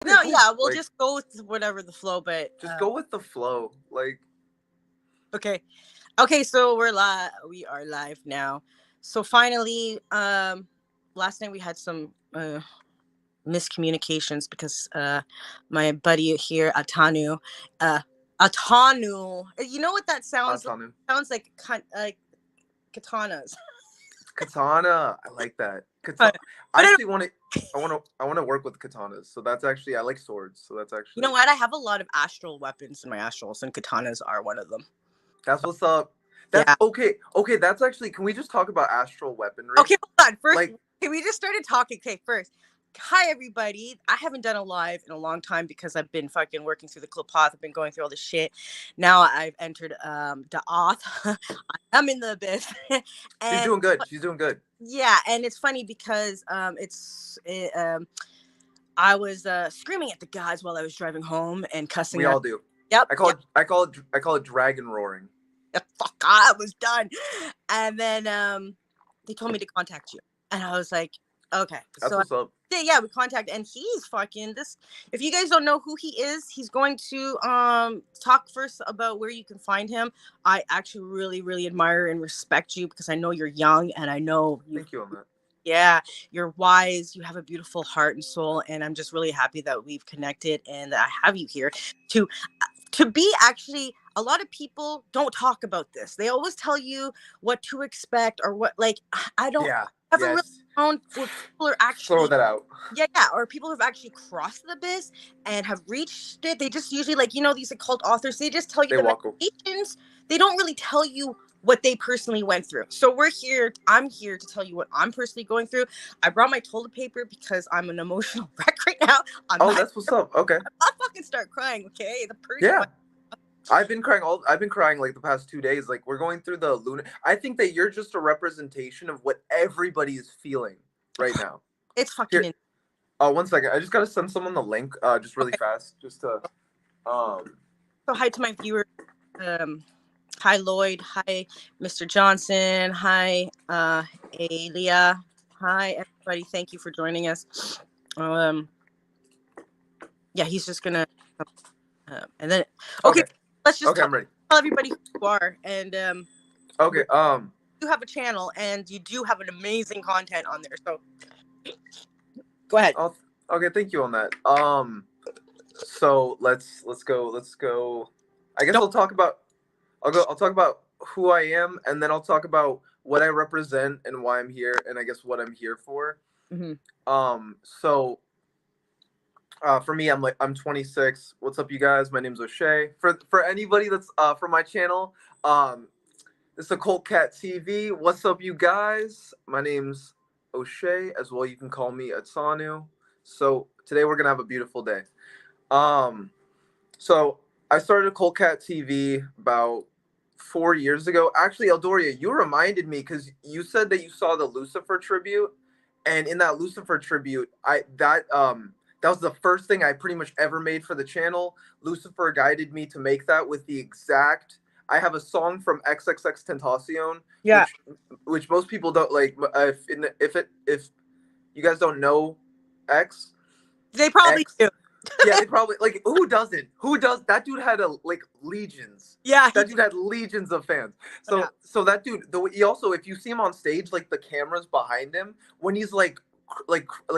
Okay, No, cool. yeah, we'll Like, just go with whatever the flow. But just go with the flow. Like, okay, okay. So we're live. We are live now. So finally, last night we had some miscommunications because my buddy here, uh, Atanu. You know what that sounds like? Atanu. Sounds like katanas. Katana. I like that. Katana. But I I actually want to. I want to work with katanas. So that's actually. I like swords. So that's You know actually. what? I have a lot of astral weapons in my astrals, and katanas are one of them. That's what's up. That's Yeah. okay. Okay, that's actually. Can we just talk about astral weaponry? Okay, hold on. First, Like, okay, we just started talking. Okay, first, hi everybody. I haven't done a live in a long time because I've been fucking working through the clip path. I've been going through all this shit. Now I've entered the auth. I'm in the abyss, she's and doing good. She's doing good. yeah, and it's funny because I was screaming at the gods while I was driving home and cussing We them. all do. Yep, I call yep. it. I call it. I call it dragon roaring. Fuck, I was done. And then they told me to contact you, and I was like, okay. That's So what's up. yeah, we contact, and he's fucking this. If you guys don't know who he is, he's going to talk first about where you can find him. I actually really admire and respect you because I know you're young, and I know you. Thank you on that. Yeah, you're wise. You have a beautiful heart and soul, and I'm just really happy that we've connected and that I have you here to be actually. A lot of people don't talk about this. They always tell you what to expect or what, like, I don't Yeah. ever really Yes. found what people are Throw actually, that out. yeah, or people who've actually crossed the abyss and have reached it. They just usually, like, these occult authors, they just tell you They the walk. meditations. They don't really tell you what they personally went through. So I'm here to tell you what I'm personally going through. I brought my toilet paper because I'm an emotional wreck right now. I'm Oh, not, that's what's up. Okay. I'll fucking start crying, okay? The person Yeah. went. I've been crying like the past 2 days. Like, we're going through the lunar. I think that you're just a representation of what everybody is feeling right now. It's Here, fucking. oh, 1 second. I just gotta send someone the link, just really Okay. fast, just to, um. So hi to my viewers. Hi Lloyd. Hi Mr. Johnson. Hi Alia. Hi everybody. Thank you for joining us. Um, yeah, he's just gonna. And then okay, Okay. let's just Okay, tell I'm ready. everybody who you are, and Okay. you have a channel and you do have an amazing content on there. So go ahead. Oh, okay. Thank you on that. So let's go. Let's go. I guess Don't. I'll talk about who I am, and then I'll talk about what I represent and why I'm here, and I guess what I'm here for. Mm-hmm. So for me, I'm 26. What's up, you guys? My name's O'Shea. For anybody that's from my channel, this is Occult Cat TV. What's up, you guys? My name's O'Shea as well. You can call me Atsanu. So today we're gonna have a beautiful day. Um, so I started Occult Cat TV about 4 years ago. Actually, Eldoria, you reminded me because you said that you saw the Lucifer tribute, and in that Lucifer tribute, that was the first thing I pretty much ever made for the channel. Lucifer guided me to make that with the exact. I have a song from XXX Tentacion, Yeah, which most people don't like. If you guys don't know X they probably X, do. yeah, they probably like. Who doesn't? Who does? That dude had legions. Yeah, he That did. dude had legions of fans. Yeah. So that dude, he also, if you see him on stage, like the cameras behind him, when he's like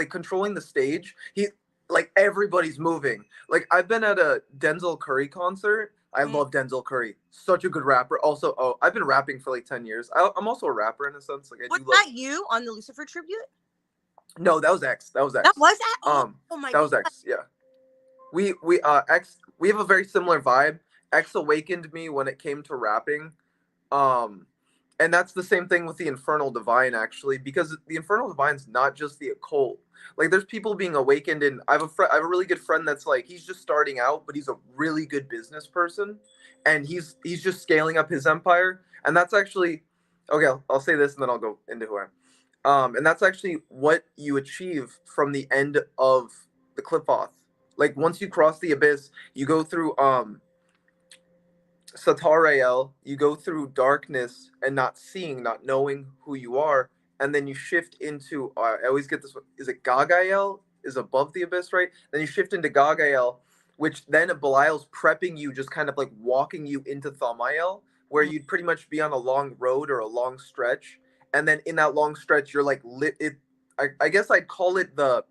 controlling the stage, he like everybody's moving. Like, I've been at a Denzel Curry concert. I Mm. love Denzel Curry. Such a good rapper. Also, oh, I've been rapping for like 10 years. I'm also a rapper in a sense. Like, I Was do love. that you on the Lucifer tribute? No, that was X. That was That X. was that. Oh my That was god. X. Yeah. X, we have a very similar vibe. X awakened me when it came to rapping. Um and that's the same thing with the Infernal Divine, actually, because the Infernal Divine's not just the occult. Like, there's people being awakened, and I have a really good friend that's like, he's just starting out, but he's a really good business person, and he's just scaling up his empire. And that's actually, okay, I'll say this and then I'll go into who I am. And that's actually what you achieve from the end of the Clipoth. Like, once you cross the abyss, you go through Satarael, you go through darkness and not seeing, not knowing who you are, and then you shift into I always get this one. Is it Gagael? is above the abyss, right? Then you shift into Gagael, which then Belial's prepping you, just kind of like walking you into Thaumael, where you'd pretty much be on a long road or a long stretch, and then in that long stretch, you're like lit. I guess I'd call it the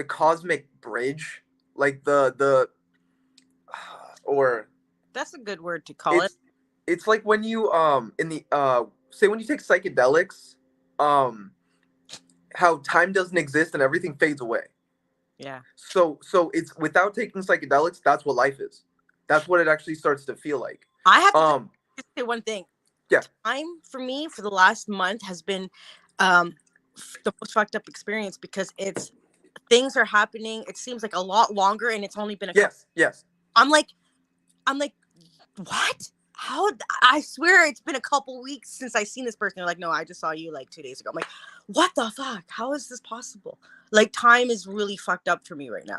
cosmic bridge, like the or That's a good word to call it. It's like when you in the say when you take psychedelics, how time doesn't exist and everything fades away. Yeah. So it's without taking psychedelics, that's what life is. That's what it actually starts to feel like. I have to just say one thing. Yeah. Time for me for the last month has been the most fucked up experience, because things are happening. It seems like a lot longer, and it's only been a couple. Yes. I'm like, what? How? I swear it's been a couple weeks since I seen this person. They're like, no, I just saw you like 2 days ago. I'm like, what the fuck? How is this possible? Like, time is really fucked up for me right now.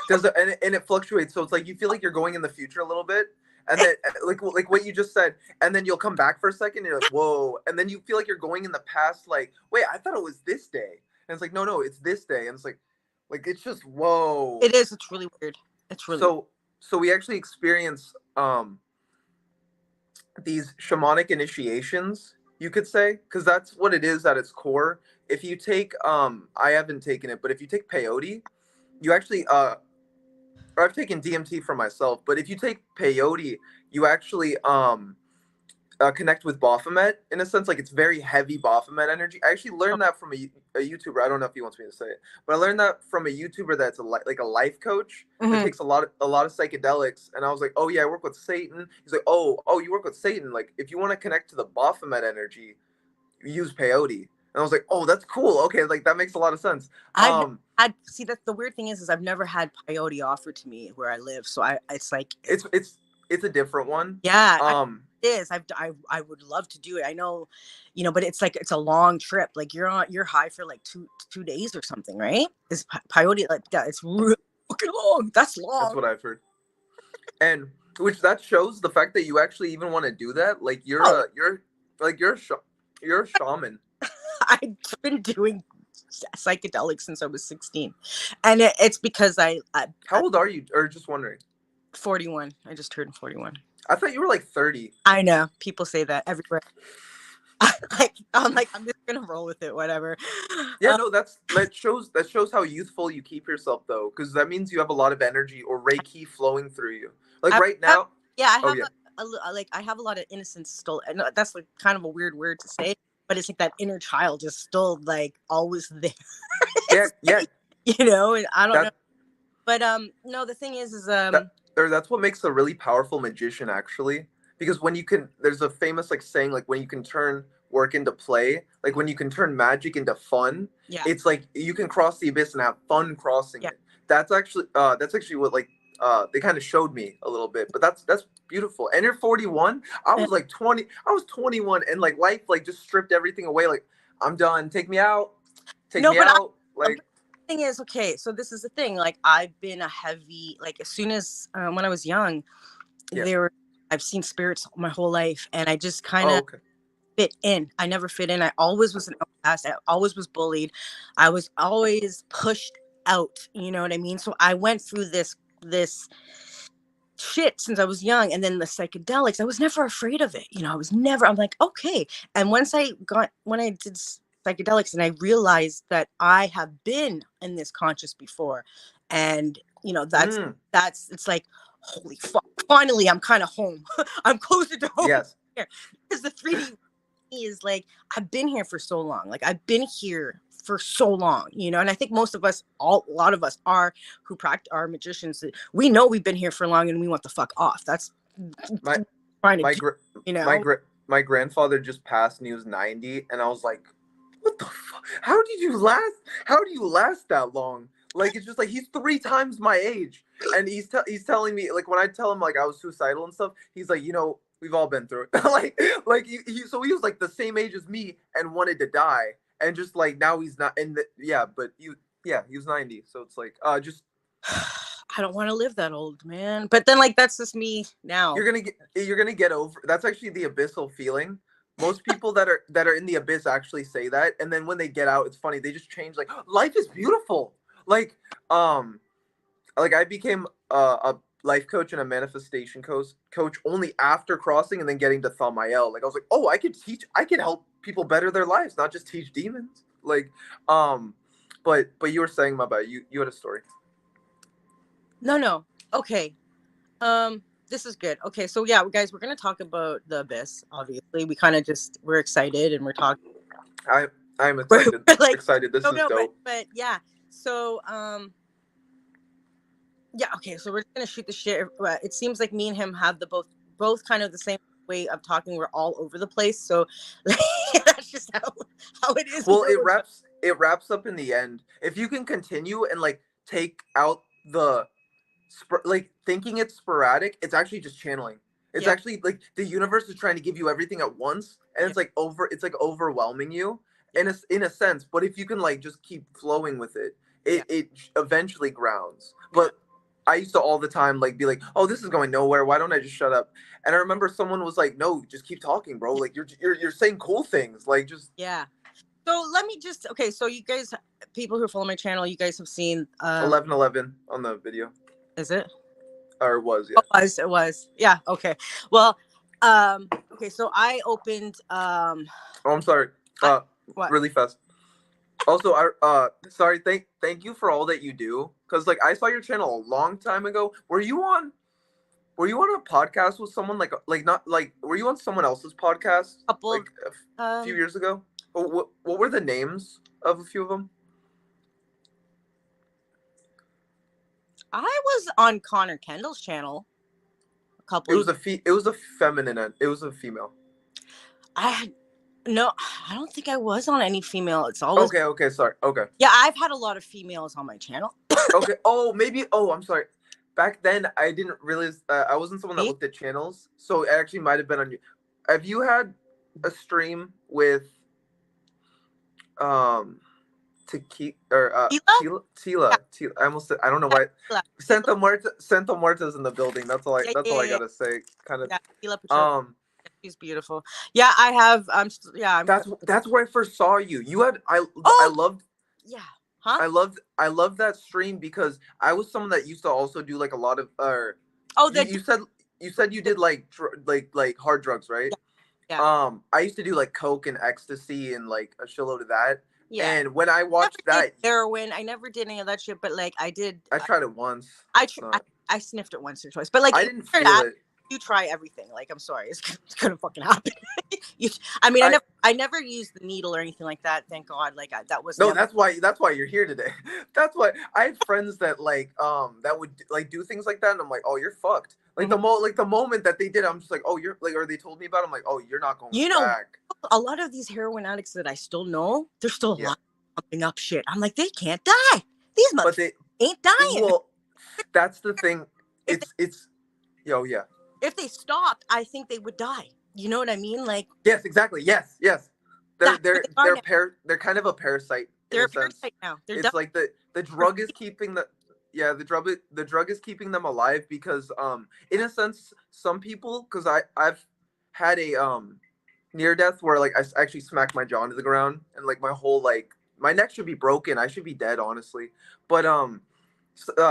and it fluctuates. So it's like you feel like you're going in the future a little bit, and then like what you just said, and then you'll come back for a second, and you're like, whoa, and then you feel like you're going in the past. Like, wait, I thought it was this day, and it's like, no, it's this day, and it's like it's just whoa. It is. It's really weird. It's really so we actually experience these shamanic initiations, you could say, because that's what it is at its core. If you take I haven't taken it, but if you take peyote, you actually or I've taken DMT for myself, but if you take peyote, you actually connect with Baphomet in a sense. Like, it's very heavy Baphomet energy. I actually learned that from a YouTuber. I don't know if he wants me to say it, but I learned that from a YouTuber that's like a life coach that takes a lot of psychedelics. And I was like, oh yeah, I work with Satan. He's like, oh, you work with Satan. Like, if you want to connect to the Baphomet energy, you use peyote. And I was like, oh, that's cool. Okay, like that makes a lot of sense. See, that's the weird thing is I've never had peyote offered to me where I live. So it's like it's a different one. Yeah. It is. I would love to do it. I know, but it's like it's a long trip. Like you're high for like two days or something, right? Is peyote like that? It's really fucking long. That's long. That's what I've heard. And which that shows the fact that you actually even want to do that. Like you're a shaman. I've been doing psychedelics since I was 16, and it's because How old are you? Or just wondering. 41. I just turned 41. I thought you were like 30. I know. People say that everywhere. I'm just gonna roll with it, whatever. Yeah, no, that shows how youthful you keep yourself, though, because that means you have a lot of energy or Reiki flowing through you. Like right now. I have a lot of innocence still, and that's like kind of a weird word to say, but it's like that inner child is still like always there. Yeah. And I don't know, but no, the thing is that's what makes a really powerful magician, actually, because when you can, there's a famous like saying, like when you can turn work into play, like when you can turn magic into fun, it's like you can cross the abyss and have fun crossing it. That's actually what like they kind of showed me a little bit, but that's beautiful. And you're 41. I was like 20. I was 21, and like life like just stripped everything away. Like, I'm done. Take me out. Like, thing is, okay, so this is the thing. Like, I've been a heavy, like, as soon as when I was young, I've seen spirits my whole life, and I just kind of fit in. I never fit in. I always was an outcast. I always was bullied. I was always pushed out. You know what I mean? So I went through this shit since I was young, and then the psychedelics, I was never afraid of it. I'm like, okay. And when I did psychedelics, and I realized that I have been in this conscious before, and that's it's like, holy fuck, finally I'm kind of home. I'm closer to home. Yes, because the 3D is like, I've been here for so long. Like, I've been here for so long, and I think most of us, a lot of us who practice, are magicians. We know we've been here for long, and we want the fuck off. That's my grandfather just passed, and he was 90, and I was like, what the fuck? How do you last that long? Like, it's just like, he's 3 times my age, and he's telling me, like, when I tell him like I was suicidal and stuff, he's like, we've all been through it. like so he was like the same age as me and wanted to die. And just like now he's not but he was 90. So it's like just I don't want to live that old, man. But then like that's just me now. You're gonna get over. That's actually the abyssal feeling. Most people that are in the abyss actually say that, and then when they get out, it's funny. They just change. Like, life is beautiful. like um like I became a life coach and a manifestation coach only after crossing and then getting to Thamael. Like I was like, oh, I could help people better their lives, not just teach demons. Like, but you were saying, my bad, you had a story. No. Okay. This is good. Okay, so yeah, guys, we're gonna talk about the abyss. Obviously, we're excited and we're talking. I'm We're excited. like, Excited. This is no, dope. but yeah. So yeah, okay, so we're just gonna shoot the shit. It seems like me and him have the both kind of the same way of talking. We're all over the place, so that's just how it is. Well, it wraps up in the end. If you can continue and like take out the like thinking it's sporadic, it's actually just channeling. It's Yeah, actually like the universe is trying to give you everything at once, and yeah, it's like overwhelming you yeah, in a sense. But if you can like just keep flowing with it, yeah, it eventually grounds. yeah. But I used to all the time like be like, oh, this is going nowhere. Why don't I just shut up? And I remember someone was like, no, just keep talking, bro. Yeah. Like you're saying cool things. Like just Yeah. So let me just okay. So you guys, people who follow my channel, you guys have seen 11:11 on the video, is it? or it was, Oh, yeah. it was. Yeah. Okay. Well, okay. So I opened Oh, I'm sorry. I, what? Really fast. Also, I sorry. Thank you for all that you do. Cause like I saw your channel a long time ago. Were you on a podcast with someone like not like were you on someone else's podcast Couple of like a few um years ago? What were the names of a few of them? I was on Connor Kendall's channel a couple of It was a feminine end. It was a female. I had no, I don't think I was on any female. It's always Okay, sorry. Okay. yeah, I've had a lot of females on my channel. Okay. Oh, maybe. Oh, I'm sorry. Back then, I didn't realize I wasn't someone that Me? looked at channels, so it actually might have been on you. Have you had a stream with um Tequila or Tila? Yeah, Tila? I almost said, I don't know yeah, why. Tila. Tila. Santa Muerta's in the building. Yeah, That's yeah, all I yeah, gotta say. Kind of. yeah. Tila Pachoda. Um. She's beautiful. Yeah, I have. Yeah, I'm. That's where I first saw you. You had Oh, yeah. Huh? I loved that stream because I was someone that used to also do like a lot of Oh, you you said you did like like hard drugs, right? yeah, yeah, I used to do like coke and ecstasy and like a shitload of that. yeah. And when I Never watched did that, heroin. I never did any of that shit. But like, I did. I tried it once. I, tr- Uh, I sniffed it once or twice. But like, I didn't feel it. you try everything. Like, I'm sorry, it's gonna fucking happen. you, I mean, I I never used the needle or anything like that. Thank God. Like, that was No, never. that's why you're here today. That's why I had friends that like that would like do things like that, and I'm like, oh, you're fucked. Like Mhm. the moment that they did, I'm just like, oh, you're like, or they told me about it, I'm like, oh, you're not going You know, back. a lot of these heroin addicts that I still know, they're still Yeah, alive, pumping up shit. I'm like, they can't die. These but motherfuckers they ain't dying. well, that's the thing. If they, It's yo yeah. if they stopped, I think they would die. You know what I mean? Like, Yes, exactly. Yes. that's what they are now. They're kind of a parasite in They're a a sense. parasite now. They're It's done. like the drug is keeping the drug is keeping them alive because in a sense some people, because I've had a near death where like I actually smacked my jaw into the ground and like my whole like my neck should be broken. I should be dead, honestly. But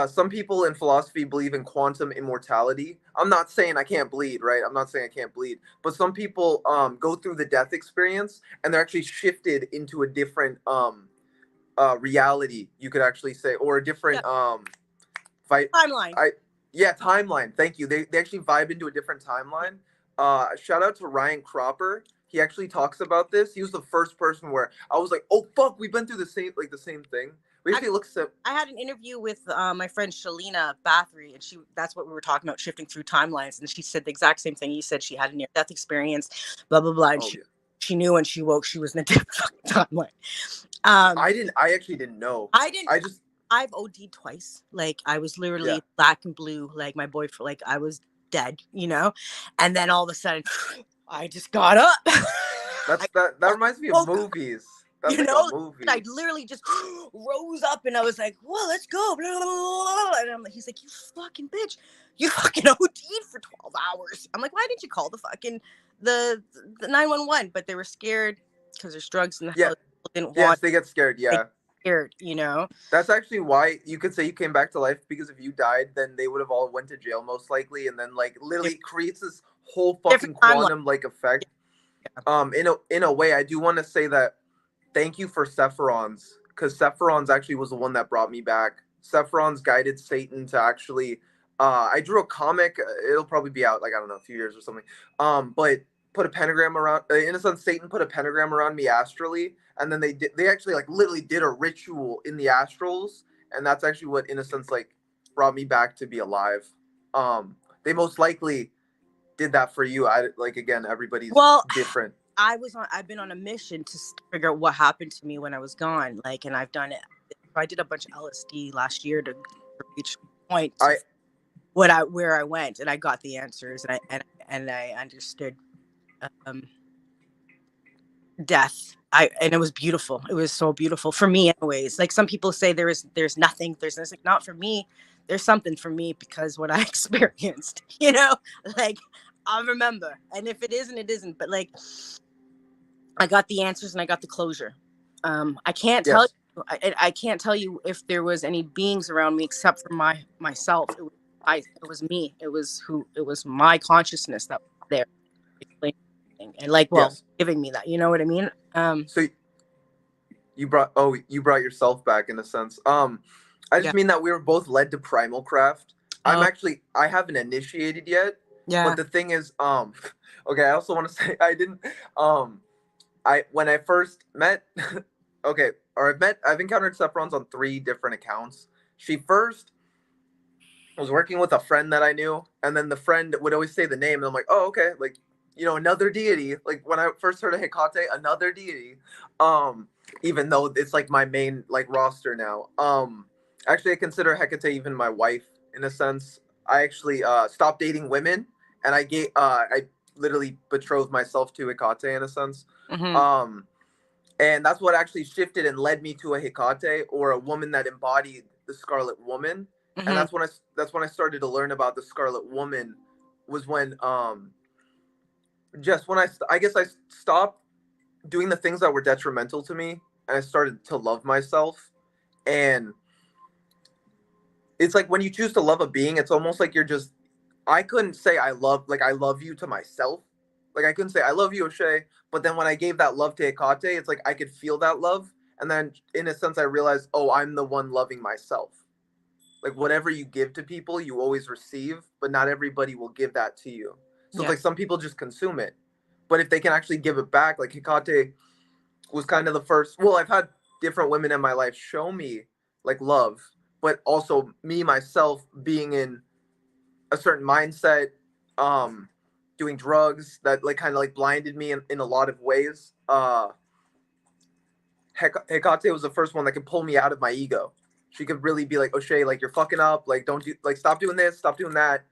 some people in philosophy believe in quantum immortality. I'm not saying I can't bleed, right? I'm not saying I can't bleed, but some people go through the death experience and they're actually shifted into a different reality, you could actually say, or a Yeah. different fight. Timeline. Yeah, timeline. Thank you. They actually vibe into a different timeline. Shout out to Ryan Cropper. He actually talks about this. He was the first person where I was like, oh fuck, we've been through the same thing. We actually look so. I had an interview with my friend Shalina Bathory, and that's what we were talking about, shifting through timelines. And she said the exact same thing. You said she had a near death experience, blah blah blah. And Oh yeah. she knew when she woke she was in a different timeline. I actually didn't know. I didn't. I just I've OD'd twice. Like, I was literally yeah. black and blue. Like, my boyfriend. Like, I was dead. You know, and then all of a sudden, I just got up. That reminds me of movies. That's You like know, a movie. I literally just rose up and I was like, "Whoa, let's go!" Blah, blah, blah, blah. And I'm like, he's like, "You fucking bitch, you fucking OD'd for 12 hours." I'm like, "Why didn't you call the 911?" But they were scared because there's drugs in the Yeah. house. People didn't Yes, want. they get scared. Yeah. weird, you know. That's actually why you could say you came back to life, because if you died, then they would have all went to jail most likely, and then like literally it creates this whole Different fucking timeline. quantum like effect. Yeah. In a way, I do want to say that thank you for Sephiron's, because Sephiron's actually was the one that brought me back. Sephiron's guided Satan to actually. I drew a comic. It'll probably be out like I don't know, a few years or something. But put a pentagram around. In a sense, Satan put a pentagram around me astrally, and then they actually like literally did a ritual in the astrals, and that's actually what, in a sense, like brought me back to be alive. They most likely did that for you. I like again, everybody's different. I've been on a mission to figure out what happened to me when I was gone. Like, and I've done it. I did a bunch of LSD last year to reach a point where I went, and I got the answers, and I understood death. And it was beautiful. It was so beautiful for me, anyways. Like some people say, there's nothing. There's like, not for me. There's something for me, because what I experienced, you know, like I'll remember. And if it isn't, it isn't. But like, I got the answers and I got the closure. I can't tell you. I can't tell you if there was any beings around me except for myself. It was me. It was my consciousnness that was there, explaining and like, giving me that. You know what I mean? So you brought yourself back in a sense. I just mean that we were both led to primal craft. I haven't initiated yet. Yeah. But the thing is, okay, I also want to say I didn't when I first met I've encountered Sephiron's on 3 different accounts. She first was working with a friend that I knew, and then the friend would always say the name, and I'm like, oh, okay, like, you know, another deity. Like when I first heard of Hecate, another deity. Even though it's like my main like roster now. Actually I consider Hecate even my wife in a sense. I actually stopped dating women, and I literally betrothed myself to Hecate in a sense. Mm-hmm. And that's what actually shifted and led me to a Hecate, or a woman that embodied the Scarlet Woman. Mm-hmm. And that's when I started to learn about the Scarlet Woman, was when just when I guess I stopped doing the things that were detrimental to me, and I started to love myself. And it's like when you choose to love a being, it's almost like I couldn't say I love you to myself. Like I couldn't say I love you, O'Shea, but then when I gave that love to Hecate, it's like I could feel that love, and then in a sense I realized, oh, I'm the one loving myself. Like whatever you give to people, you always receive, but not everybody will give that to you. So it's like some people just consume it, but if they can actually give it back, like Hecate was kind of the first. Well, I've had different women in my life show me like love, but also me myself being in a certain mindset, doing drugs that like kind of like blinded me in a lot of ways. Hecate was the first one that could pull me out of my ego. She could really be like, O'Shea, like you're fucking up, like don't do, like stop doing this, stop doing that.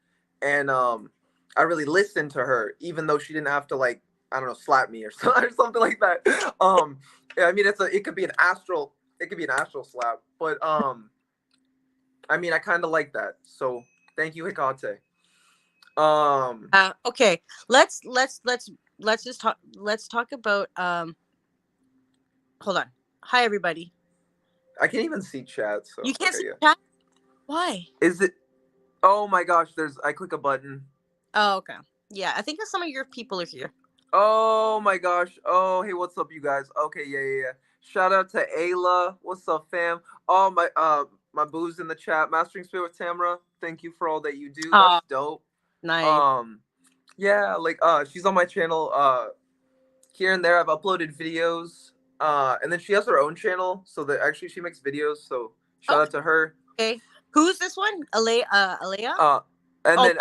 And I really listened to her, even though she didn't have to like, I don't know, slap me or something like that. Yeah, I mean it could be an astral slap, but I mean I kind of like that. So thank you, Hecate. Okay, let's just talk about hold on. Hi everybody. I can't even see chat, so you can't okay, see chat? Why? Is it? Oh my gosh, I click a button. Oh, okay. Yeah, I think some of your people are here. Oh my gosh. Oh, hey, what's up, you guys? Okay, yeah. Shout out to Ayla. What's up, fam? Oh my boo's in the chat. Mastering Spirit with Tamara. Thank you for all that you do. That's dope. Nice. Yeah, like she's on my channel here and there. I've uploaded videos. And then she has her own channel, so that actually she makes videos, so shout out to her. Okay. Who's this one? Alea? And then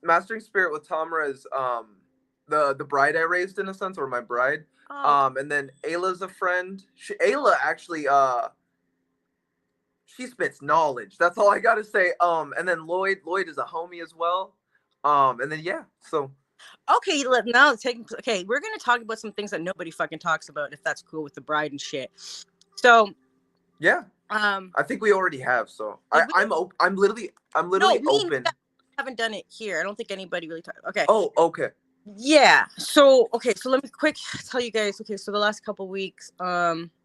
Mastering Spirit with Tamara is the bride I raised in a sense, or my bride. And then Ayla's a friend. Ayla actually she spits knowledge. That's all I gotta say. And then Lloyd is a homie as well. And then yeah, so okay, we're gonna talk about some things that nobody fucking talks about, if that's cool with the bride and shit. So yeah, I think we already have. So I'm literally open. I haven't done it here. I don't think anybody really talked. Okay. Oh, okay. Yeah. So let me quick tell you guys. Okay, so the last couple weeks,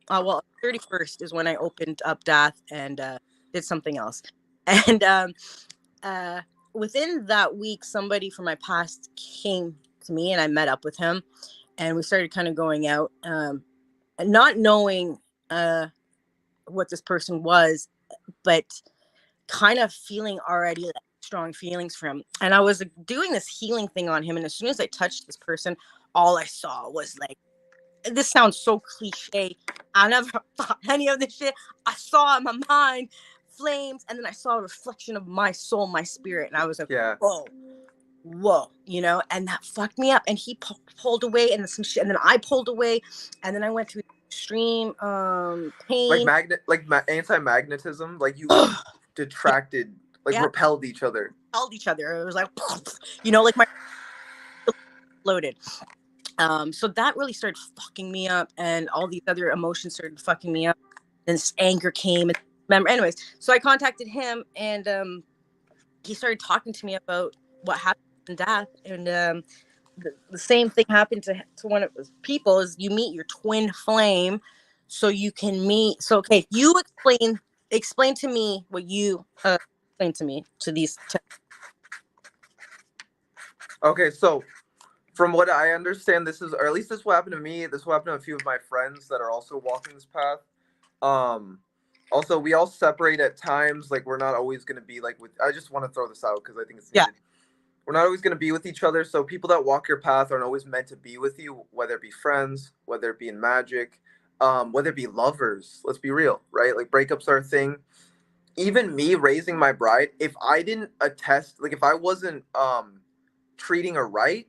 well, 31st is when I opened up Death and did something else. And within that week, somebody from my past came to me and I met up with him and we started kind of going out, not knowing what this person was, but kind of feeling already like strong feelings for him. And I was doing this healing thing on him. And as soon as I touched this person, all I saw was like, this sounds so cliche. I never thought any of this shit. I saw in my mind flames, and then I saw a reflection of my soul, my spirit, and I was like, Yeah. whoa, you know, and that fucked me up. And he pulled away, and then some shit, and then I pulled away, and then I went through extreme pain, like anti-magnetism, like you detracted, like repelled each other. It was like, you know, like my loaded. So that really started fucking me up, and all these other emotions started fucking me up. And this anger came. And remember, anyways, so I contacted him, and he started talking to me about what happened in Death, and the same thing happened to one of his people. Is you meet your twin flame, so you can meet. So okay, you explain to me what you explain to me to these. Okay, so from what I understand, this is, or at least this will happen to me. This will happen to a few of my friends that are also walking this path. Also, we all separate at times. Like, we're not always going to be like with. I just want to throw this out because I think it's needed. We're not always going to be with each other. So people that walk your path aren't always meant to be with you, whether it be friends, whether it be in magic, whether it be lovers. Let's be real, right? Like, breakups are a thing. Even me raising my bride, if I didn't attest, like if I wasn't treating her right,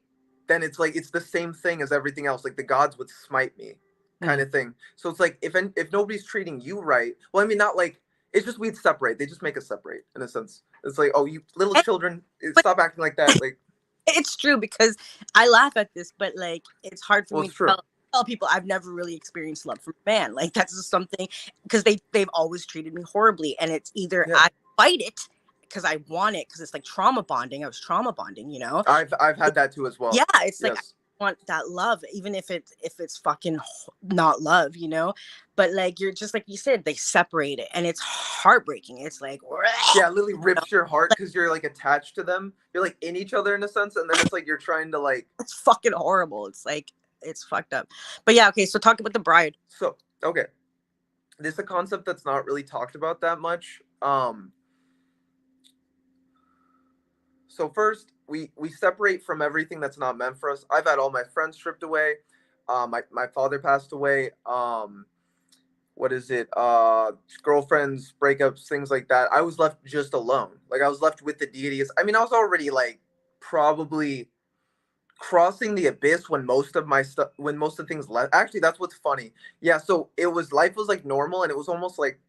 then it's like it's the same thing as everything else. Like the gods would smite me, kind of thing. So it's like if nobody's treating you right, well, I mean, not like it's just we'd separate. They just make us separate in a sense. It's like, oh, you little children, stop acting like that. Like it's true because I laugh at this, but like it's hard for me to tell people I've never really experienced love from a man. Like that's just something because they've always treated me horribly, and it's either I fight it because I want it because it's like trauma bonding. I was trauma bonding, you know. I've had that too as well. Yeah, it's like I want that love, even if it's fucking not love, you know. But like you're just like you said, they separate it, and it's heartbreaking. It's like yeah, literally rips your heart because you're like attached to them. You're like in each other in a sense, and then it's like you're trying to like. It's fucking horrible. It's like it's fucked up. But yeah, okay. So talk about the bride. So okay, this is a concept that's not really talked about that much. So first, we separate from everything that's not meant for us. I've had all my friends stripped away. My father passed away. What is it? Girlfriends, breakups, things like that. I was left just alone. Like I was left with the deities. I mean, I was already like probably crossing the abyss when most of things left. Actually, that's what's funny. Yeah, so life was like normal, and it was almost like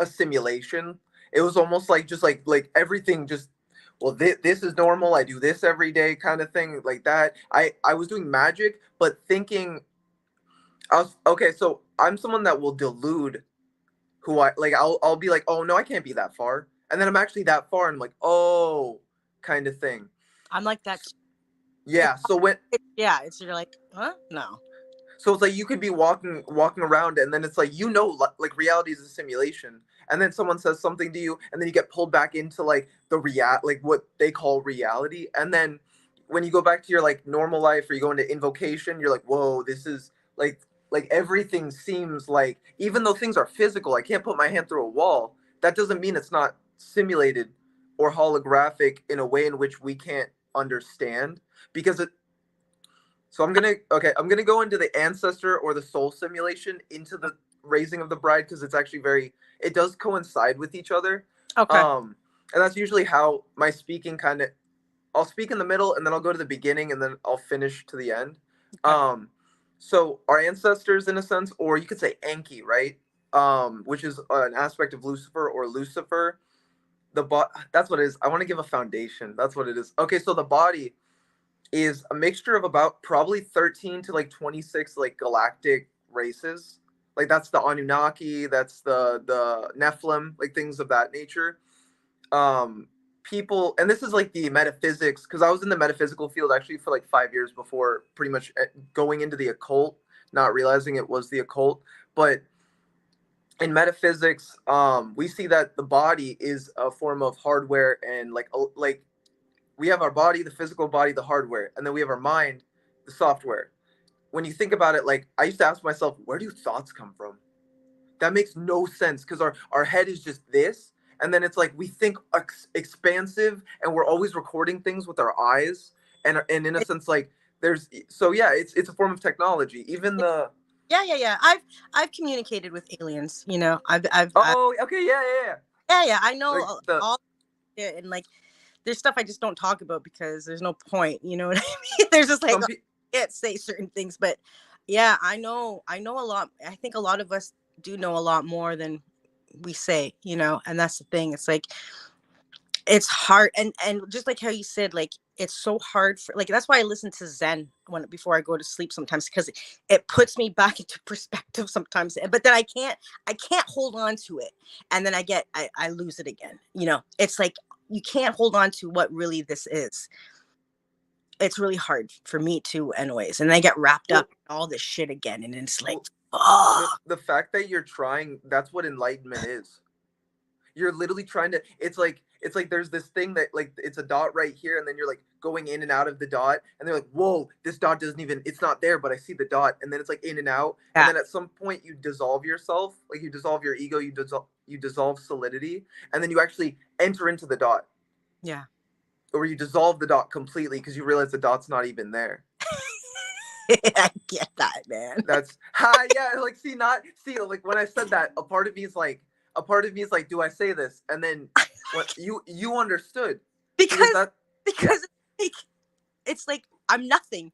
a simulation. It was almost like just like everything just. Well, this is normal. I do this every day, kind of thing, like that. I was doing magic, but thinking, okay. So I'm someone that will delude who I like. I'll be like, oh no, I can't be that far, and then I'm actually that far, and I'm like, oh, kind of thing. I'm like that. Yeah. So it's you're like, huh? No. So it's like you could be walking around, and then it's like like reality is a simulation, and then someone says something to you, and then you get pulled back into like like what they call reality, and then when you go back to your like normal life or you go into invocation, you're like, whoa, this is like everything seems like, even though things are physical, I can't put my hand through a wall. That doesn't mean it's not simulated or holographic in a way in which we can't understand because it. So I'm gonna go into the ancestor or the soul simulation into the raising of the bride because it's actually it does coincide with each other. Okay. And that's usually how my speaking I'll speak in the middle and then I'll go to the beginning and then I'll finish to the end. Okay. So our ancestors in a sense, or you could say Enki, right? Which is an aspect of Lucifer or Lucifer. That's what it is. I want to give a foundation. That's what it is. Okay, so the body is a mixture of about probably 13 to like 26 like galactic races. Like that's the Anunnaki, that's the Nephilim, like things of that nature. People, and this is like the metaphysics, because I was in the metaphysical field actually for like 5 years before pretty much going into the occult, not realizing it was the occult. But in metaphysics, we see that the body is a form of hardware, and like we have our body, the physical body, the hardware, and then we have our mind, the software. When you think about it, like I used to ask myself, where do thoughts come from? That makes no sense because our head is just this, and then it's like we think expansive, and we're always recording things with our eyes, and in a It, sense, like there's so yeah, it's a form of technology. Even the yeah. I've communicated with aliens. You know, oh okay yeah yeah. I know like the all it, and like there's stuff I just don't talk about because there's no point. You know what I mean? There's just like some I can't say certain things, but yeah, I know a lot. I think a lot of us do know a lot more than we say. You know, and that's the thing. It's like it's hard, and just like how you said, like it's so hard for like that's why I listen to Zen when before I go to sleep sometimes because it puts me back into perspective sometimes, but then I can't hold on to it, and then I lose it again. You know, it's like you can't hold on to what really this is. It's really hard for me too anyways, and I get wrapped up well, in all this shit again, and it's like well oh the fact that you're trying, that's what enlightenment is. You're literally trying to, it's like there's this thing that like it's a dot right here, and then you're like going in and out of the dot, and they're like, whoa, this dot doesn't even, it's not there, but I see the dot, and then it's like in and out, and yeah then at some point you dissolve yourself, like you dissolve your ego, you dissolve solidity, and then you actually enter into the dot, yeah. or you dissolve the dot completely because you realize the dot's not even there. I get that, man. That's ha yeah, like see not see like when I said that, a part of me is like, do I say this? And then what you understood because because that yeah. because it's like I'm nothing.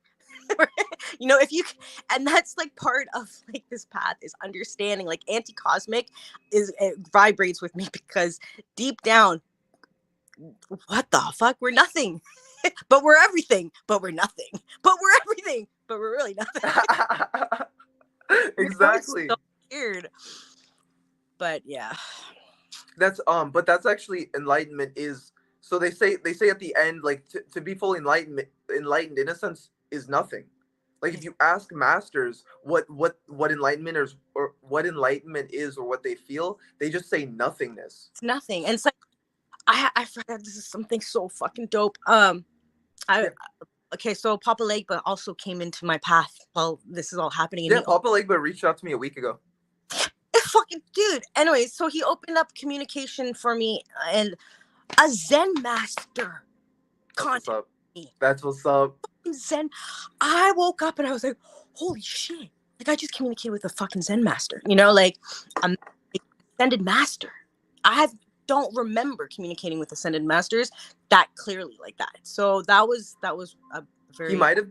You know, if you and that's like part of like this path is understanding like anti-cosmic is it vibrates with me because deep down what the fuck we're nothing. But we're everything, but we're nothing, but we're everything, but we're really nothing. You know, it's Exactly. so weird, but yeah. That's but that's actually enlightenment is, so they say at the end, like to be fully enlightened in a sense is nothing. Like if It's, you ask masters what enlightenment is, or what enlightenment is, or what they feel, they just say nothingness. it's nothing, and it's like I forgot this is something so fucking dope. I Yeah. okay, so Papa Legba also came into my path while this is all happening, and Yeah, Papa Legba reached out to me a week ago. fucking dude. Anyways, so he opened up communication for me, and a Zen master That's what's contacted up. me. That's what's up. Zen. I woke up and I was like, holy shit! Like I just communicated with a fucking Zen master. You know, like a ascended master. I don't remember communicating with ascended masters that clearly like that. So that was a He very might have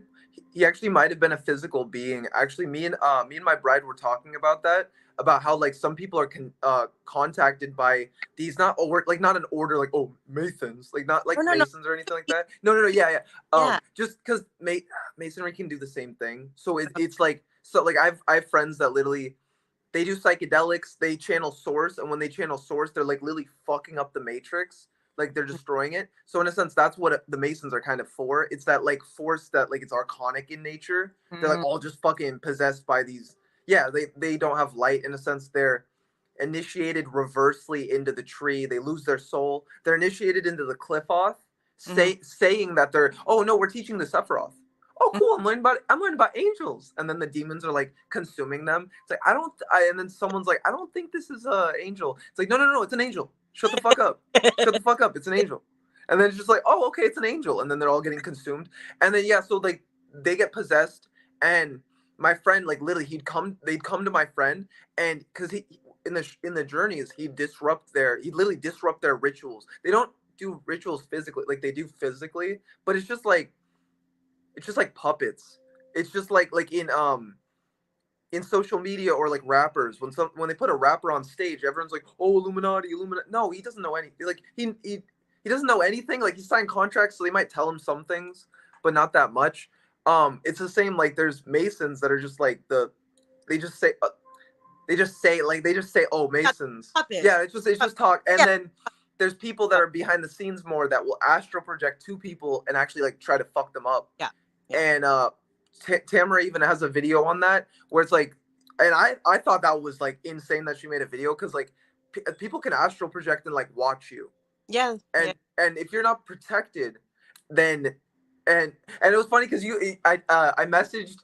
he actually might have been a physical being. Actually, me and my bride were talking about that, about how like some people are contacted by these, not or like not an order, like oh masons, like not no like no no masons or anything like that. No yeah yeah. yeah Just because masonry can do the same thing. So it's like, so like I have friends that literally, they do psychedelics, they channel source, and when they channel source, they're like literally fucking up the matrix, like they're destroying it. So in a sense, that's what the masons are kind of for. It's that like force that like it's archonic in nature. They're like mm, all just fucking possessed by these. Yeah, they don't have light in a sense. They're initiated reversely into the tree. They lose their soul. They're initiated into the cliff off, mm, saying that they're, oh no, we're teaching the Sephiroth. Oh cool, I'm learning about angels, and then the demons are like consuming them. It's like and then someone's like, I don't think this is a angel. It's like, no, it's an angel. Shut the fuck up. Shut the fuck up. It's an angel. And then it's just like, oh okay, it's an angel, and then they're all getting consumed. And then yeah, so like they get possessed, and my friend like literally they'd come to my friend, and because he in the journeys he'd literally disrupt their rituals. They don't do rituals physically like they do physically, but it's just like puppets. It's just like in social media, or like rappers, when they put a rapper on stage, everyone's like, oh Illuminati, Illuminati. No, he doesn't know anything. Like he doesn't know anything. Like he signed contracts, so they might tell him some things, but not that much. It's the same, like there's masons that are just like they just say they just say, oh yeah, masons. puppet. Yeah, it's just talk. And Yeah, then there's people that are behind the scenes more that will astral project to people and actually like try to fuck them up. yeah, yeah. And Tamara even has a video on that where it's like and I thought that was like insane that she made a video, because like people can astral project and like watch you, Yeah. and if you're not protected, then and it was funny because I messaged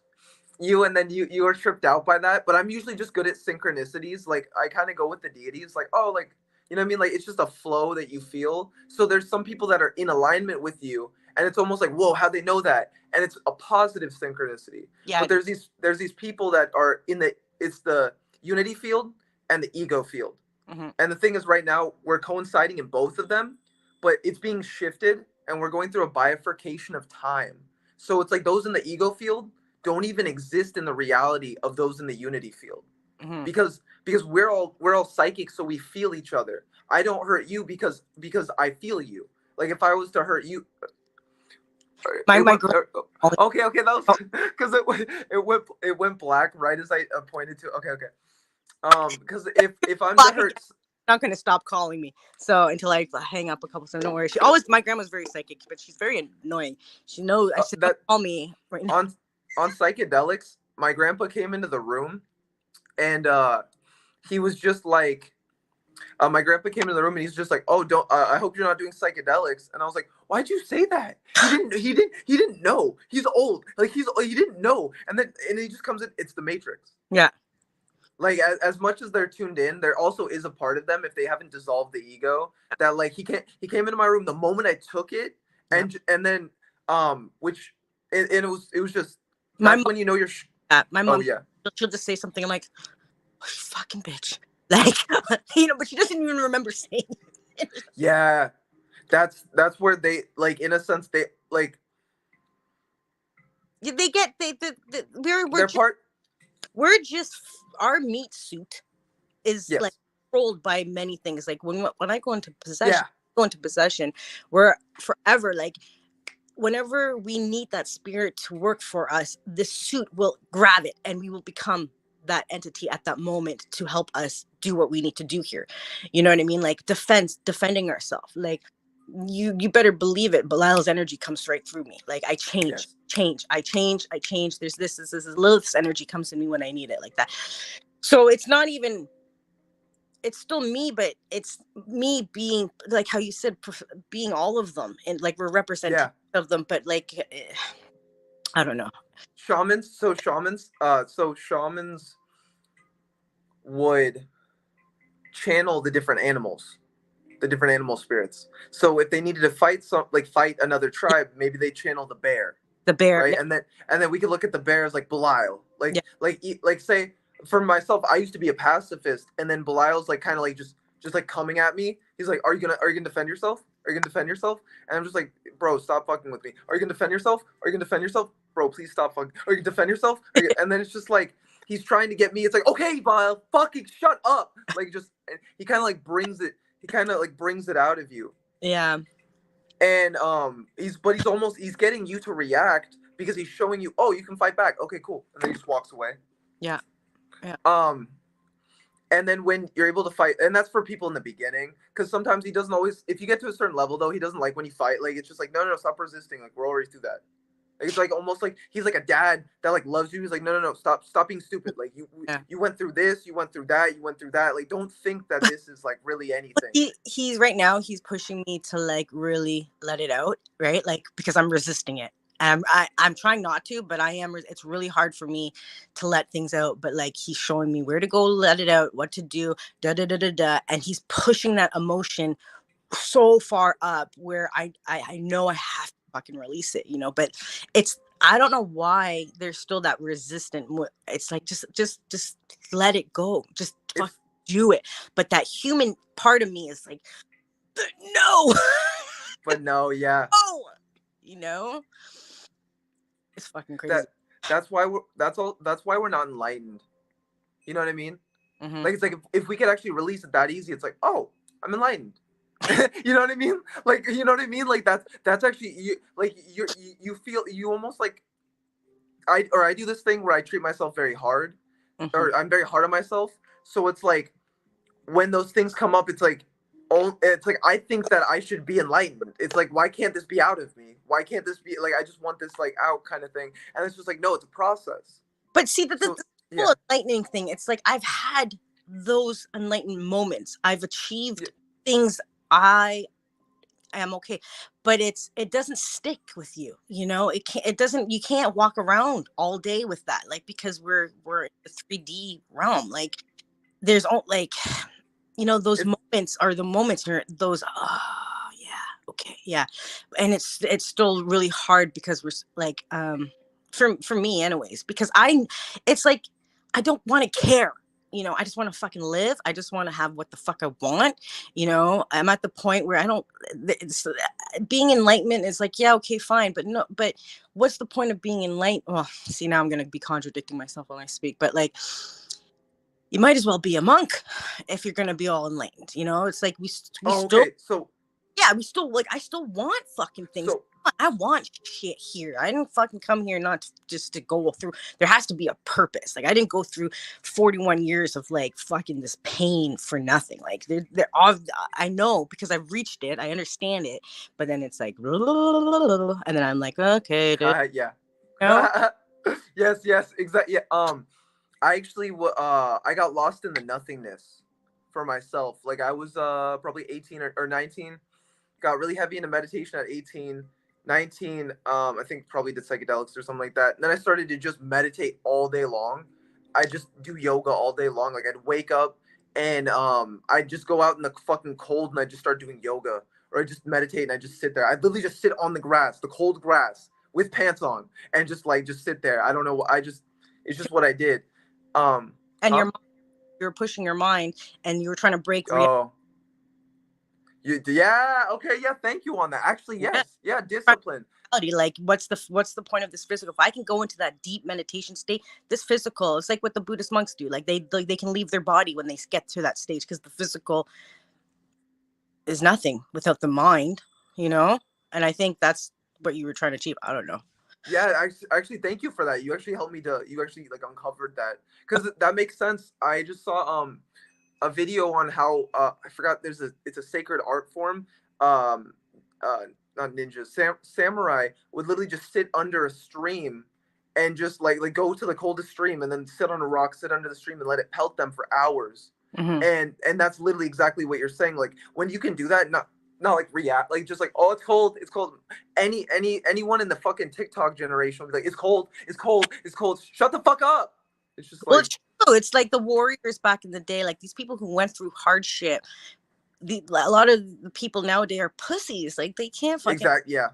you, and then you were tripped out by that. But I'm usually just good at synchronicities. Like I kind of go with the deities, like, oh, like, you know what I mean, like it's just a flow that you feel. So there's some people that are in alignment with you, and it's almost like, whoa, how they know that? And it's a positive synchronicity. Yeah. But there's these people that are in the unity field and the ego field. Mm-hmm. And the thing is, right now we're coinciding in both of them, but it's being shifted, and we're going through a bifurcation of time. So it's like those in the ego field don't even exist in the reality of those in the unity field, Mm-hmm. because we're all psychic, so we feel each other. I don't hurt you because I feel you. Like if I was to hurt you, My girl. okay, that was because it went black right as I pointed to. Okay. Because if I'm to hurt, not going to stop calling me. So until I hang up a couple. So don't worry. My grandma's very psychic, but she's very annoying. She knows. I said, that call me right now. On psychedelics, my grandpa came into the room, and he was just like, my grandpa came into the room, and he's just like, oh, don't, I hope you're not doing psychedelics. And I was like, why'd you say that? He didn't know. He's old. Like he didn't know. And he just comes in. It's the Matrix. Yeah. Like as much as they're tuned in, there also is a part of them, if they haven't dissolved the ego, that like he came into my room the moment I took it, and then which and it was just, that's when you know you're my mom, oh yeah, she'll just say something. I'm like, oh, you fucking bitch, like, you know, but she doesn't even remember saying it. Yeah, that's where they, like, in a sense, they like, they get we're just our meat suit is yes, like controlled by many things. Like when I go into possession, we're forever like, whenever we need that spirit to work for us, this suit will grab it and we will become that entity at that moment to help us do what we need to do here. You know what I mean? Like defending ourselves. Like you better believe it. Belial's energy comes right through me. Like I change. I change. There's this Lilith's energy comes to me when I need it, like that. So it's not even, it's still me, but it's me being, like how you said, being all of them, and like we're representing of them, but like I don't know. Shamans would channel the different animal spirits. So if they needed to fight another tribe, maybe they channel the bear, right? And then we could look at the bear as like Belial, like say, for myself, I used to be a pacifist, and then Belial's like kind of like just like coming at me. He's like, are you gonna defend yourself? Are you gonna defend yourself? And I'm just like, bro, stop fucking with me. Are you gonna defend yourself? Are you gonna defend yourself? Bro, please stop fucking. Are you gonna defend yourself? And then it's just like, he's trying to get me. It's like, okay, Belial, fucking shut up. Like, just, he kind of like brings it out of you. Yeah. And he's getting you to react, because he's showing you, oh, you can fight back. Okay, cool. And then he just walks away. Yeah. And then when you're able to fight, and that's for people in the beginning, because sometimes he doesn't always, if you get to a certain level though, he doesn't like when you fight. Like, it's just like, no, stop resisting. Like, we're already through that. Like, it's like almost like he's like a dad that like loves you. He's like, no, stop being stupid. Like you went through this, you went through that, you went through that. Like, don't think that this is like really anything. He's right now, he's pushing me to like really let it out, right? Like, because I'm resisting it. I'm trying not to, but I am. It's really hard for me to let things out. But like, he's showing me where to go, let it out, what to do, and he's pushing that emotion so far up where I know I have to fucking release it, you know. But I don't know why there's still that resistant. It's like, just let it go, just fuck do it. But that human part of me is like, no. But no, yeah. Oh, you know, it's fucking crazy. That's why we're not enlightened. You know what I mean? Mm-hmm. Like, it's like, if we could actually release it that easy, it's like, oh, I'm enlightened. You know what I mean? Like, you know what I mean? Like, that's actually, you feel, you almost like, I do this thing where I treat myself very hard, Mm-hmm. or I'm very hard on myself. So it's like, when those things come up, it's like I think that I should be enlightened. It's like, why can't this be out of me? Why can't this be, like, I just want this like out, kind of thing. And it's just like, no, it's a process. But see, Yeah. enlightening thing. It's like I've had those enlightened moments. I've Yeah. achieved things. I am okay, but it doesn't stick with you. You know, it doesn't. You can't walk around all day with that, like, because we're in the 3D realm. Like, there's all like, you know, those It's moments are the moments where those, oh yeah, okay, yeah. And it's still really hard because we're like, for me anyways, because it's like I don't want to care, you know. I just want to fucking live. I just want to have what the fuck I want, you know. I'm at the point where I don't, it's, being enlightenment is like, yeah, okay, fine, but no, but what's the point of being enlightened? Well, see, now I'm gonna be contradicting myself when I speak, but like, you might as well be a monk if you're gonna be all enlightened. You know, it's like we oh, still, okay. So yeah, we still, like, I still want fucking things. so I want shit here. I didn't fucking come here not just to go through. There has to be a purpose. Like, I didn't go through 41 years of like fucking this pain for nothing. Like, they're all, I know because I've reached it. I understand it, but then it's like, and then I'm like, okay, dude, yeah. you know? Yes, exactly. Yeah. I actually I got lost in the nothingness for myself. Like I was probably 18 or 19. Got really heavy into meditation at 18. 19, I think probably did psychedelics or something like that. And then I started to just meditate all day long. I just do yoga all day long. Like I'd wake up and I'd just go out in the fucking cold and I just start doing yoga, or I just meditate and I just sit there. I literally just sit on the grass, the cold grass with pants on, and just sit there. I don't know. It's just what I did. And Huh? you're pushing your mind, and you're trying to break reality. Oh, yeah. Okay. Yeah. Thank you on that. Actually, Yeah. yes. Yeah. Discipline. Like, what's the point of this physical? If I can go into that deep meditation state, this physical, it's like what the Buddhist monks do. Like, they can leave their body when they get to that stage, because the physical is nothing without the mind, you know. And I think that's what you were trying to achieve. I don't know. Yeah. Actually, thank you for that. You actually helped me to. You actually like uncovered that, because that makes sense. I just saw a video on how I forgot. It's a sacred art form. Um, Not ninjas. Samurai would literally just sit under a stream and just like go to the coldest stream and then sit on a rock, sit under the stream and let it pelt them for hours. Mm-hmm. And that's literally exactly what you're saying. Like when you can do that, not like react, like just like, oh, it's cold, it's cold. Anyone in the fucking TikTok generation will be like, it's cold, it's cold, it's cold. Shut the fuck up. It's just Well, like it's true. It's like the warriors back in the day, like these people who went through hardship. A lot of the people nowadays are pussies. Like, they can't fucking, yeah.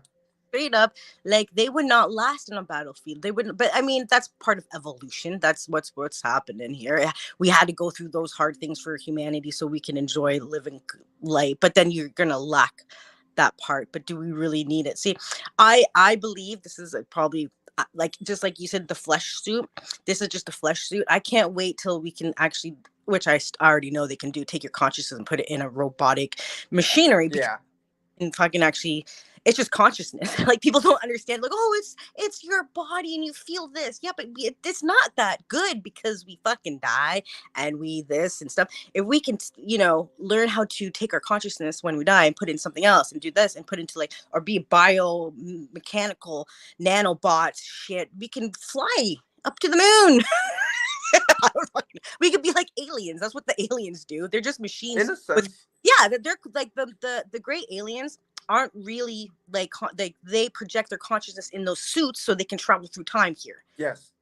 straight up, like, they would not last in a battlefield. They wouldn't. But I mean, that's part of evolution. That's what's happening here. We had to go through those hard things for humanity so we can enjoy living life. But then you're gonna lack that part. But do we really need it? See, I believe this is probably, like, just like you said, the flesh suit. This is just a flesh suit. I can't wait till we can actually, which I already know they can do, take your consciousness and put it in a robotic machinery, because Yeah. and fucking actually, it's just consciousness. Like, people don't understand, like, oh, it's your body and you feel this. Yeah, but it's not that good, because we fucking die and we this and stuff. If we can, you know, learn how to take our consciousness when we die and put in something else and do this and put into, like, or be biomechanical nanobots shit, we can fly up to the moon. We could be like aliens. That's what the aliens do. They're just machines In a with, sense. yeah, they're like the great aliens aren't really like, they project their consciousness in those suits so they can travel through time here. Yes.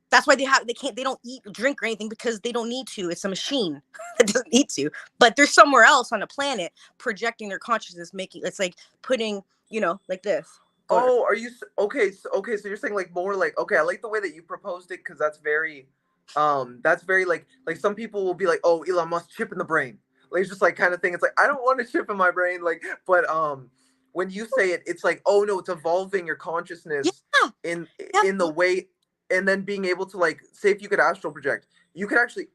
That's why they don't eat, drink, or anything, because they don't need to. It's a machine that doesn't need to. But they're somewhere else on a planet projecting their consciousness, making, it's like putting, you know, like this. Oh, are you okay? Okay, so you're saying like more like, okay, I like the way that you proposed it, because that's very like some people will be like, oh, Elon Musk chip in the brain, like it's just like kind of thing. It's like I don't want a chip in my brain, like, but when you say it, it's like, oh no, it's evolving your Yeah, consciousness in the definitely. way, and then being able to like, say if you could astral project, you could actually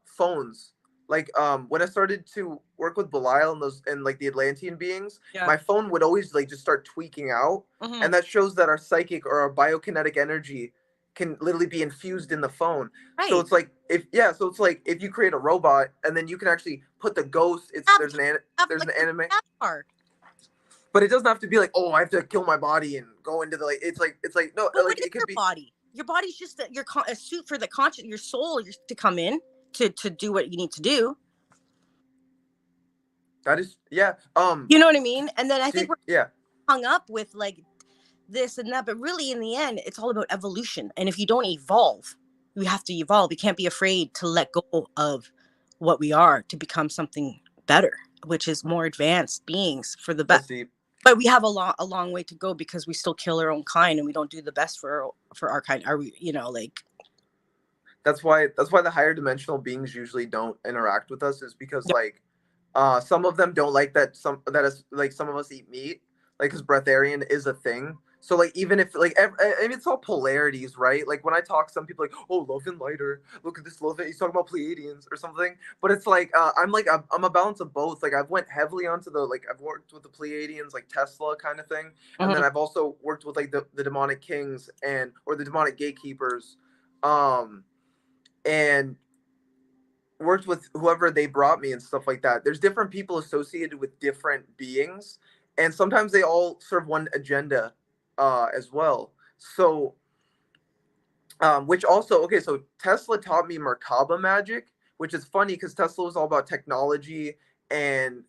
phones. Like when I started to work with Belial and those and like the Atlantean beings, Yeah. my phone would always like just start tweaking out, Mm-hmm. and that shows that our psychic or our biokinetic energy can literally be infused in the phone. So Right. it's like, so it's like if you create a robot and then you can actually put the ghost. Have, There's like, an anime, part. but it doesn't have to be like, oh, I have to kill my body and go into the like. It's like no, But what like is it could your be. body? your body's just a suit for the conscious, your soul to come in to do what you need to do. That is, yeah. You know what I mean? And then I think we're yeah, hung up with like this and that, but really in the end, it's all about evolution. And if you don't evolve, we have to evolve. We can't be afraid to let go of what we are to become something better, which is more advanced beings for the best. But we have a long way to go because we still kill our own kind and we don't do the best for our kind. Are we, you know, like that's why the higher dimensional beings usually don't interact with us, is because like some of them don't like that some of us eat meat, like, because breatharian is a thing. So like, even if like it's all polarities, right? Like when I talk, some people are like, oh, love and lighter, look at this love it, he's talking about Pleiadians or something. But it's like I'm a balance of both. Like I've went heavily onto I've worked with the Pleiadians, like Tesla kind of thing. And then I've also worked with like the demonic kings or the demonic gatekeepers, and worked with whoever they brought me and stuff like that. There's different people associated with different beings, and sometimes they all serve one agenda as well. So which also, okay, so Tesla taught me Merkaba magic, which is funny because Tesla was all about technology and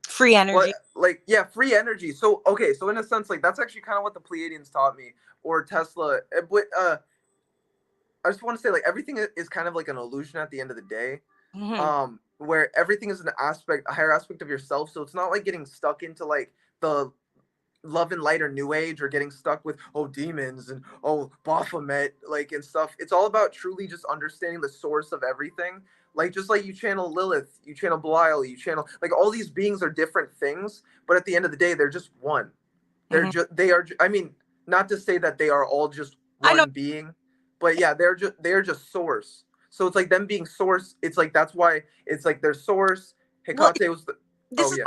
free energy. Free energy. So okay, so in a sense, like, that's actually kind of what the Pleiadians taught me, or Tesla. But I just want to say, like, everything is kind of like an illusion at the end of the day. Where everything is a higher aspect of yourself. So it's not like getting stuck into like the love and light or new age, or getting stuck with demons and Baphomet, like, and stuff. It's all about truly just understanding the source of everything. Like, just like you channel Lilith, you channel Belial, you channel, like, all these beings are different things, but at the end of the day, they're just one. I mean, not to say that they are all just one being, but yeah, they're just source. So it's like them being source. It's like, that's why it's like their source. Hecate was the. This is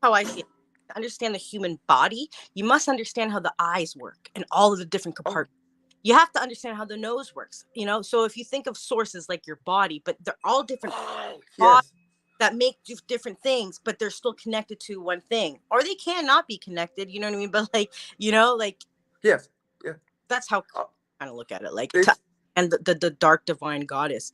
how I see it. To understand the human body, you must understand how the eyes work and all of the different compartments. You have to understand how the nose works, you know? So if you think of sources like your body, but they're all different bodies that make different things, but they're still connected to one thing. Or they cannot be connected, you know what I mean? But like, you know, like, yes, yeah. That's how I kind of look at it. Like, and the dark divine goddess,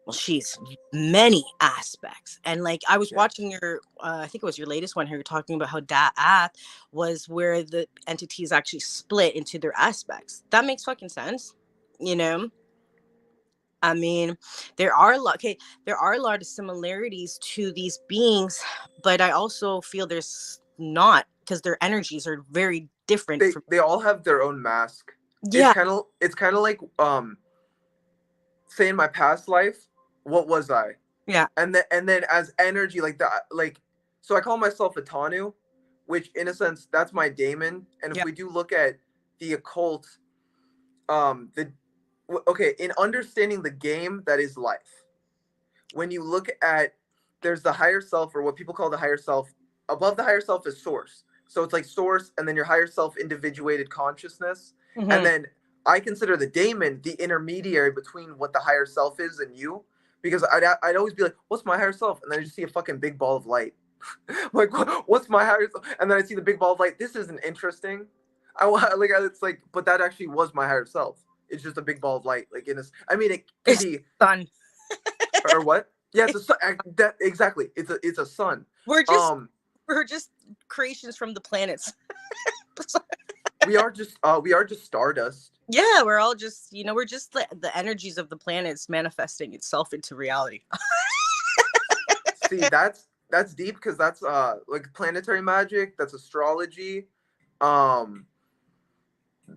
well, she's many aspects. And like, I was watching your I think it was your latest one here, you're talking about how Da'ath was where the entities actually split into their aspects. That makes fucking sense, you know? I mean, there are a lot of similarities to these beings, but I also feel there's not, because their energies are very different. They all have their own mask. Yeah. It's kind of like say, in my past life, what was I? Yeah. And then as energy, like that, like, so I call myself a Tanu, which in a sense that's my daemon. And if we do look at the occult, in understanding the game that is life, when you look at, there's the higher self, or what people call the higher self. Above the higher self is source. So it's like source, and then your higher self individuated consciousness. And then I consider the daemon the intermediary between what the higher self is and you, because I'd always be like, what's my higher self? And then I just see a fucking big ball of light. Like, what's my higher self? And then I see the big ball of light. This isn't interesting. It's like, but that actually was my higher self. It's just a big ball of light. Like, I mean, it could be sun. Or what? Yeah, it's a sun. Exactly. It's a sun. We're just creations from the planets. we are just stardust. Yeah, we're all just, we're just the energies of the planets manifesting itself into reality. See, that's deep, because that's like planetary magic. That's astrology.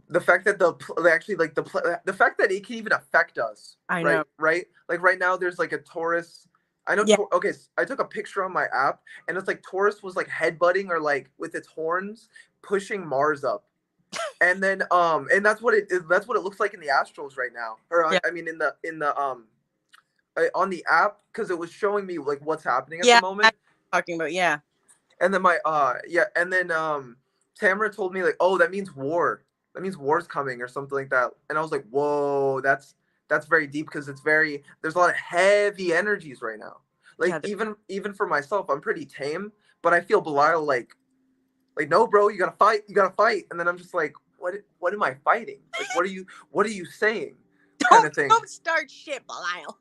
The fact that the fact that it can even affect us. I know. Right? Like right now, there's like a Taurus. I know. Yeah. Okay, I took a picture on my app, and it's like Taurus was like headbutting, or like with its horns pushing Mars up, and then and that's what it looks like in the astrals right now, or I mean in the on the app, because it was showing me like what's happening at the moment. Talking about And then Tamara told me, like, oh, that means war. That means war's coming, or something like that. And I was like, whoa, that's very deep, because there's a lot of heavy energies right now. Like, even for myself, I'm pretty tame, but I feel Belial like, no, bro, you gotta fight. And then I'm just like, what am I fighting? Like, what are you saying? Kind of thing. Don't start shit, Belial.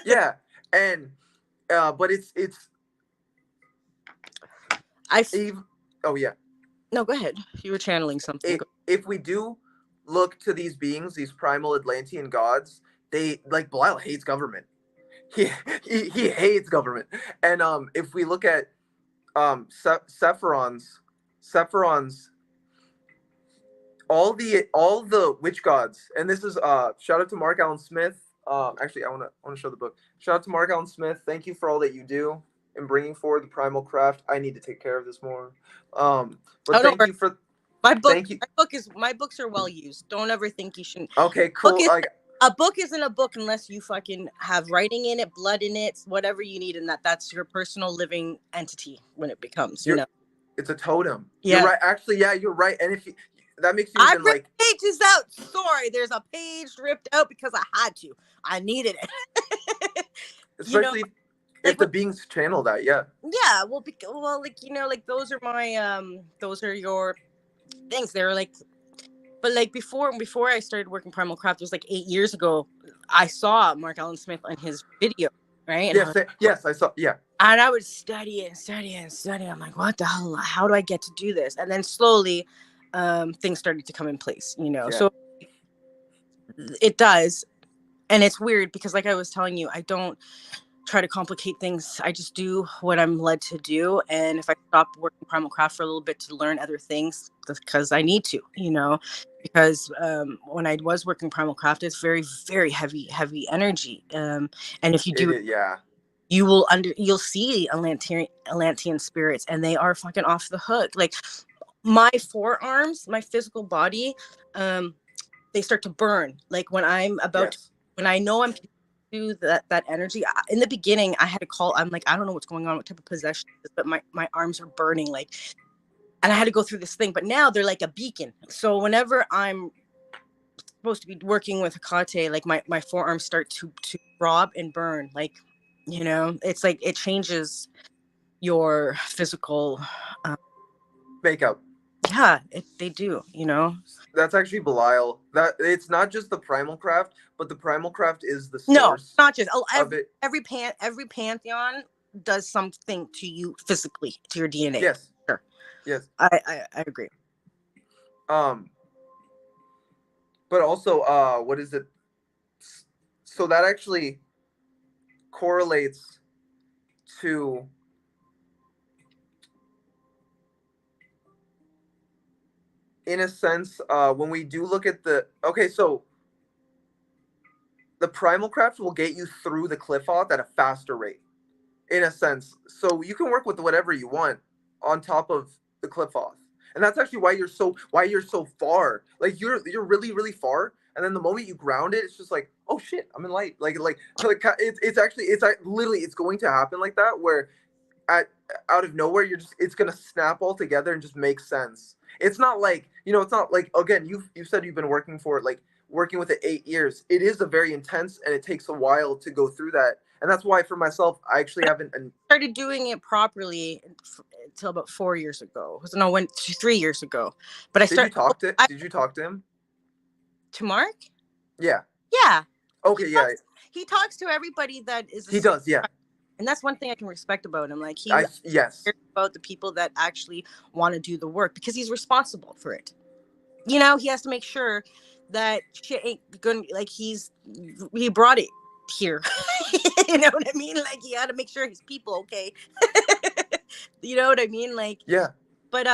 Yeah, and but it's Eve. Oh yeah. No, go ahead. You were channeling something. If we do look to these beings, these primal Atlantean gods, they like Belial hates government. He he hates government. And if we look at Sephiron's all the witch gods, and this is shout out to Mark Allen Smith. Actually, I wanna show the book. Shout out to Mark Allen Smith. Thank you for all that you do in bringing forward the primal craft. I need to take care of this more. But thank you for my book. Thank you. My books are well used. Don't ever think you shouldn't. Okay, cool. A book isn't a book unless you fucking have writing in it, blood in it, whatever you need, and that's your personal living entity when it becomes. It's a totem. Yeah. You're right. Actually, yeah, you're right. And if that makes you even like pages out. Sorry, there's a page ripped out because I had to. I needed it. Especially if the beings channel that, yeah. Yeah, well, like those are my those are your things. They're like, but like before I started working Primal Craft, it was like 8 years ago. I saw Mark Allen Smith on his video, right? And yes, I saw. Yeah. And I would study and study and study. I'm like, what the hell? How do I get to do this? And then slowly, things started to come in place. Yeah. So it does, and it's weird because, like I was telling you, I don't try to complicate things. I just do what I'm led to do. And if I stop working Primal Craft for a little bit to learn other things, because I need to, because when I was working Primal Craft, it's very, very heavy energy. And if you do, you'll see Atlantean spirits, and they are fucking off the hook. Like my forearms, my physical body, they start to burn. Like when I'm about, when I know I'm do that energy. In the beginning, I had to call. I'm like, I don't know what's going on, what type of possession is this, but my arms are burning, like, and I had to go through this thing. But now they're like a beacon. So whenever I'm supposed to be working with Hecate, like my forearms start to throb and burn, like, it's like it changes your physical makeup. Yeah, they do. That's actually Belial. That it's not just the Primal Craft, but the Primal Craft is the source. No, not just of it. Every pantheon does something to you physically, to your DNA. Yes. Sure. Yes. I agree. But also, what is it? So that actually correlates to in a sense, when we do look at so the Primal Craft will get you through the cliff off at a faster rate, in a sense. So you can work with whatever you want on top of the cliff off, and that's actually why you're so far. Like you're really, really far, and then the moment you ground it, it's just like, oh shit, I'm in light. Like it's literally it's going to happen like that, where out of nowhere it's gonna snap all together and just make sense. It's not like, it's not like, again, you've said you've been working with it 8 years. It is a very intense, and it takes a while to go through that. And that's why for myself, I actually haven't started doing it properly until about 4 years ago. No, 3 years ago. But Did you talk to him? To Mark? Yeah. Yeah. Okay, he talks to everybody that is. He does, yeah. And that's one thing I can respect about him. Like yes, about the people that actually want to do the work, because he's responsible for it. He has to make sure that shit ain't gonna, like, he brought it here. You know what I mean? Like, he had to make sure his people okay. You know what I mean? Like, yeah. But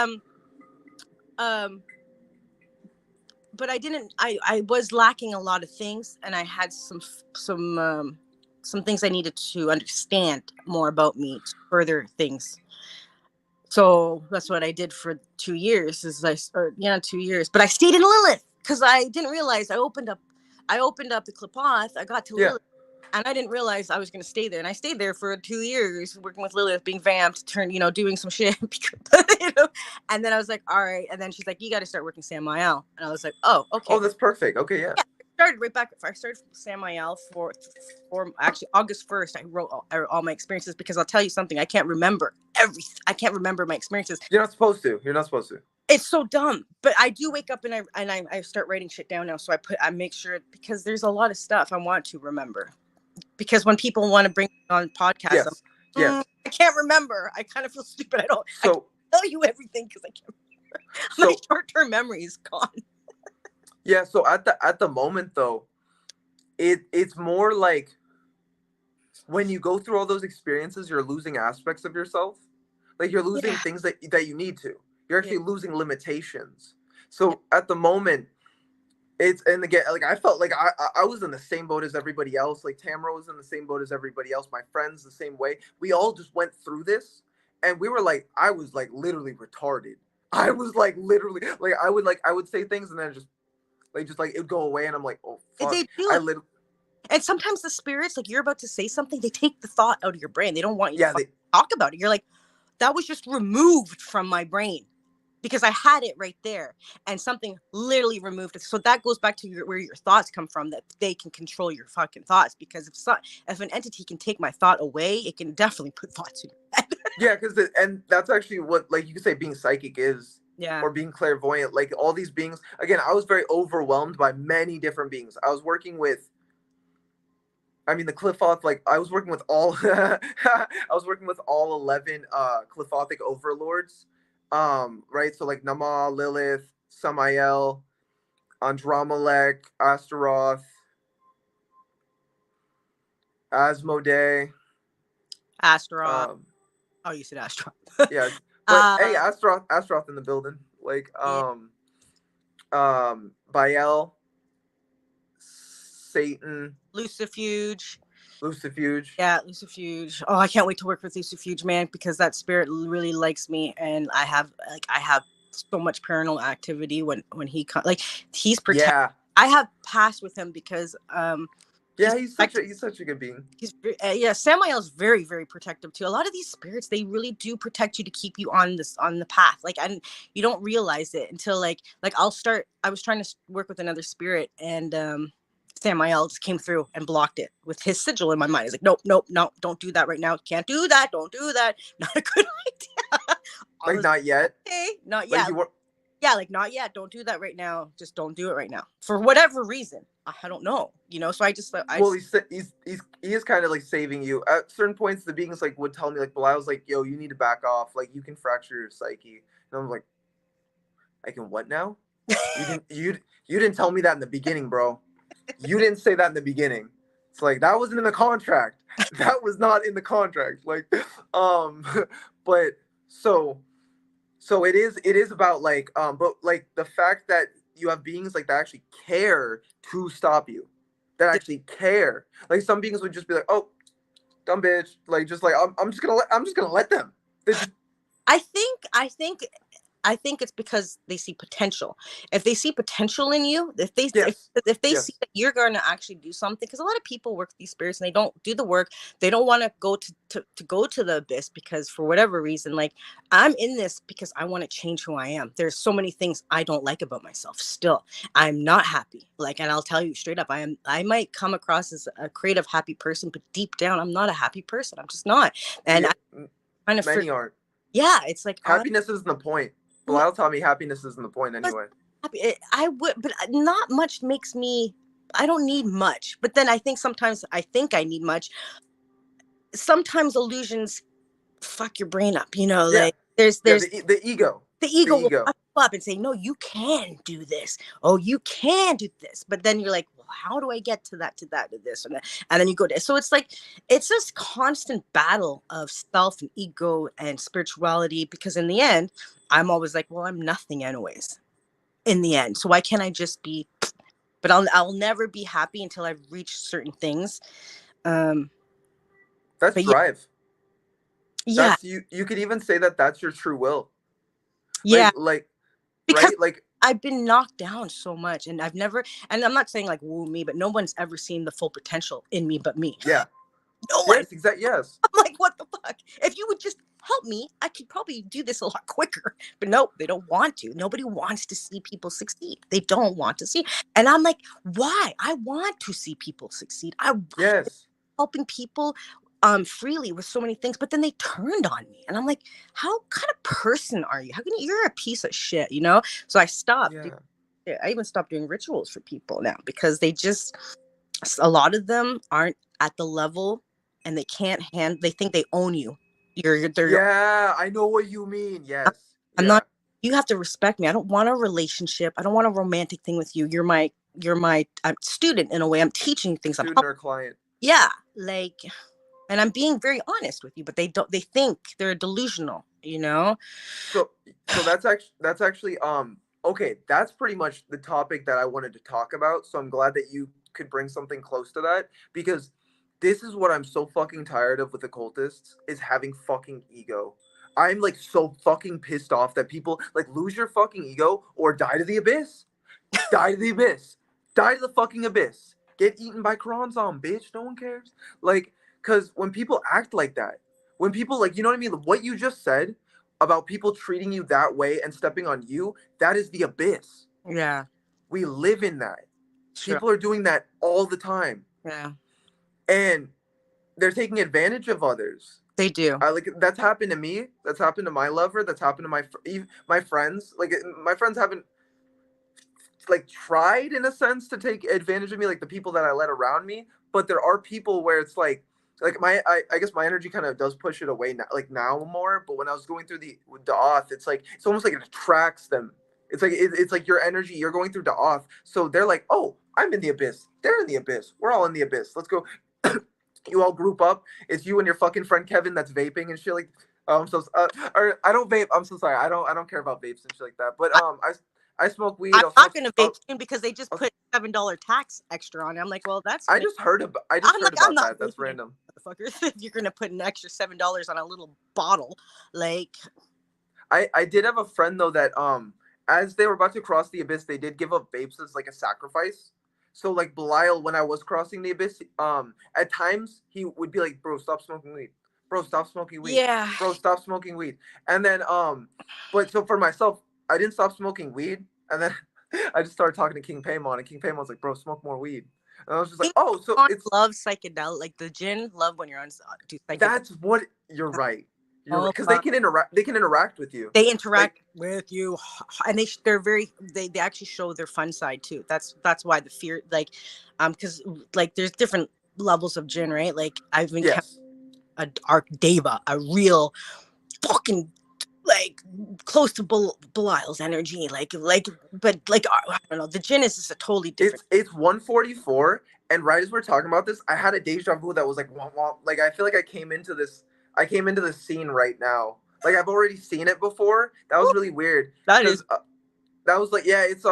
but I was lacking a lot of things, and I had some things I needed to understand more about me to further things. So that's what I did for 2 years. 2 years. But I stayed in Lilith because I didn't realize I opened up the Clipoth. I got to Lilith, and I didn't realize I was going to stay there. And I stayed there for 2 years working with Lilith, being vamped, doing some shit. And then I was like, all right. And then she's like, you got to start working Samael. And I was like, oh, okay. Oh, that's perfect. Okay, yeah. started right back. I started from Samael for actually August 1st. I wrote all my experiences, because I'll tell you something. I can't remember everything. I can't remember my experiences. You're not supposed to. You're not supposed to. It's so dumb, but I do wake up and I start writing shit down now. So I make sure, because there's a lot of stuff I want to remember. Because when people want to bring me on podcasts, Yes. Yes. I can't remember. I kind of feel stupid. I can't tell you everything because I can't remember. My short-term memory is gone. Yeah. So at the moment though, it's more like when you go through all those experiences, you're losing aspects of yourself. Like you're losing things that you need to. You're actually losing limitations. So at the moment, and again, like I felt like I was in the same boat as everybody else. Like Tamara was in the same boat as everybody else. My friends the same way. We all just went through this, and we were like, I was like literally retarded. I was like literally like I would say things and then just it would go away, and I'm like, oh fuck. They do. And sometimes the spirits, like you're about to say something, they take the thought out of your brain. They don't want you to talk about it. You're like, that was just removed from my brain, because I had it right there, and something literally removed it. So that goes back to where your thoughts come from, that they can control your fucking thoughts. Because if an entity can take my thought away, it can definitely put thoughts in your head. Yeah, because and that's actually what, like, you could say being psychic is. Yeah. Or being clairvoyant. Like all these beings. Again, I was very overwhelmed by many different beings. I was working with. I mean, the Clifoth, like, I was working with all, I was working with all 11 Clifothic overlords, right? So, like, Nama, Lilith, Samael, Andromelech, Astaroth, Asmodee. Astaroth. Oh, you said Astaroth. Yeah. But, hey, Astaroth in the building. Like, Bael, Satan, Lucifuge. Yeah, Lucifuge. Oh, I can't wait to work with Lucifuge, man, because that spirit really likes me, and I have so much paranormal activity when he comes. Like, he's protected. Yeah. I have passed with him because he's such a good being. Samael's very, very protective too. A lot of these spirits, they really do protect you to keep you on the path. Like, you don't realize it until like I was trying to work with another spirit, and Samael just came through and blocked it with his sigil in my mind. He's like, nope, don't do that right now. Can't do that. Don't do that. Not a good idea. Like, not yet. Okay, not yet. Like, not yet. Don't do that right now. Just don't do it right now. For whatever reason. I don't know. So I just he is kind of like saving you. At certain points, the beings like would tell me, like, well, I was like, yo, you need to back off. Like, you can fracture your psyche. And I'm like, I can what now? you didn't tell me that in the beginning, bro. You didn't say that in the beginning. It's like, that wasn't in the contract. That was not in the contract. Like, but so it is about like, but like the fact that you have beings like that actually care to stop you, that actually care. Like, some beings would just be like, oh, dumb bitch. Like, just like, I'm just gonna let them. I think it's because they see potential. If they see potential in you, if they see that you're going to actually do something, because a lot of people work with these spirits and they don't do the work. They don't want to go to the abyss because for whatever reason, like, I'm in this because I want to change who I am. There's so many things I don't like about myself. Still, I'm not happy. Like, and I'll tell you straight up, I might come across as a creative, happy person, but deep down, I'm not a happy person. I'm just not. And many aren't. Yeah, it's like happiness isn't the point. Bilal taught me happiness isn't the point anyway. I would, but not much makes me. I don't need much, but then I think sometimes I need much. Sometimes illusions fuck your brain up. Like there's the ego. The ego will fuck up and say, no, you can do this. Oh, you can do this. But then you're like, well, how do I get to this and that? And then you go to, so it's like, it's this constant battle of self and ego and spirituality, because in the end, I'm always like, well, I'm nothing anyways in the end. So why can't I just be, but I'll never be happy until I've reached certain things. That's drive. Yeah. That's, you could even say that that's your true will. Yeah. Because right? Like, I've been knocked down so much, and and I'm not saying like woo me, but no one's ever seen the full potential in me but me. Yeah. No one. Yes, exactly. Yes. I'm like, what the fuck? If you would just help me. I could probably do this a lot quicker. But nope, they don't want to. Nobody wants to see people succeed. They don't want to see. And I'm like, why? I want to see people succeed. I Yes. helping people freely with so many things, but then they turned on me. And I'm like, how kind of person are you? How can you're a piece of shit, you know? So I stopped. Yeah. I even stopped doing rituals for people now because they just a lot of them aren't at the level and they think they own you. They're your Yeah, I know what you mean. Yes. I'm Yeah. not you have to respect me. I don't want a relationship. I don't want a romantic thing with you. You're my student in a way. I'm teaching you things. I'm Student helping. or client. Yeah, like and I'm being very honest with you, but they think they're delusional, you know? So that's actually okay, that's pretty much the topic that I wanted to talk about. So I'm glad that you could bring something close to that because this is what I'm so fucking tired of with occultists is having fucking ego. I'm like so fucking pissed off that people like lose your fucking ego or die to the abyss. Die to the abyss. Die to the fucking abyss. Get eaten by Kronzom, bitch. No one cares. Like, cause when people act like that, when people like, you know what I mean? What you just said about people treating you that way and stepping on you, that is the abyss. Yeah, We live in that. sure. People are doing that all the time. Yeah, And they're taking advantage of others. they do. I like that's happened to me. That's happened to my lover. That's happened to my friends. Like my friends haven't like tried in a sense to take advantage of me, like the people that I let around me. But there are people where it's like I guess my energy kind of does push it away now, like now more. But when I was going through the auth, it's almost like it attracts them. It's like your energy. You're going through the auth, so they're like, oh, I'm in the abyss. They're in the abyss. We're all in the abyss. Let's go. You all group up. It's you and your fucking friend Kevin that's vaping and shit like. I'm so or I don't vape. I'm so sorry. I don't care about vapes and shit like that. But I smoke weed. I'm I'll not smoke. gonna vape soon because they just put $7 tax extra on it. I'm like, well, that's I gonna. just heard about. I just I'm heard like, I'm about not that. That's vaping it, random. motherfuckers. If you're gonna put an extra $7 on a little bottle, like, I did have a friend though that as they were about to cross the abyss, they did give up vapes as like a sacrifice. So like Belial, when I was crossing the abyss, at times he would be like, "Bro, stop smoking weed. Bro, stop smoking weed. yeah, Bro, stop smoking weed." And then but so for myself, I didn't stop smoking weed, and then I just started talking to King Paimon, and King Paimon's like, "Bro, smoke more weed." And I was just like, King "Oh, so Kong it's love psychedelic, like the gin love when you're on do psychedelic. that's what you're right. You're right Oh because they my, can interact. They can interact with you. they Like interact with you, and they're very they actually show their fun side too. That's why the fear, like, because like there's different levels of gin, right? Like I've encountered yes, a dark deva, a real fucking like close to Belial's energy, but like I don't know, the gin is just a totally different. it's 144, and right as we're talking about this, I had a deja vu that was like womp womp. Like I feel like I came into this scene right now. Like I've already seen it before. That was really weird That is because that was like yeah, it's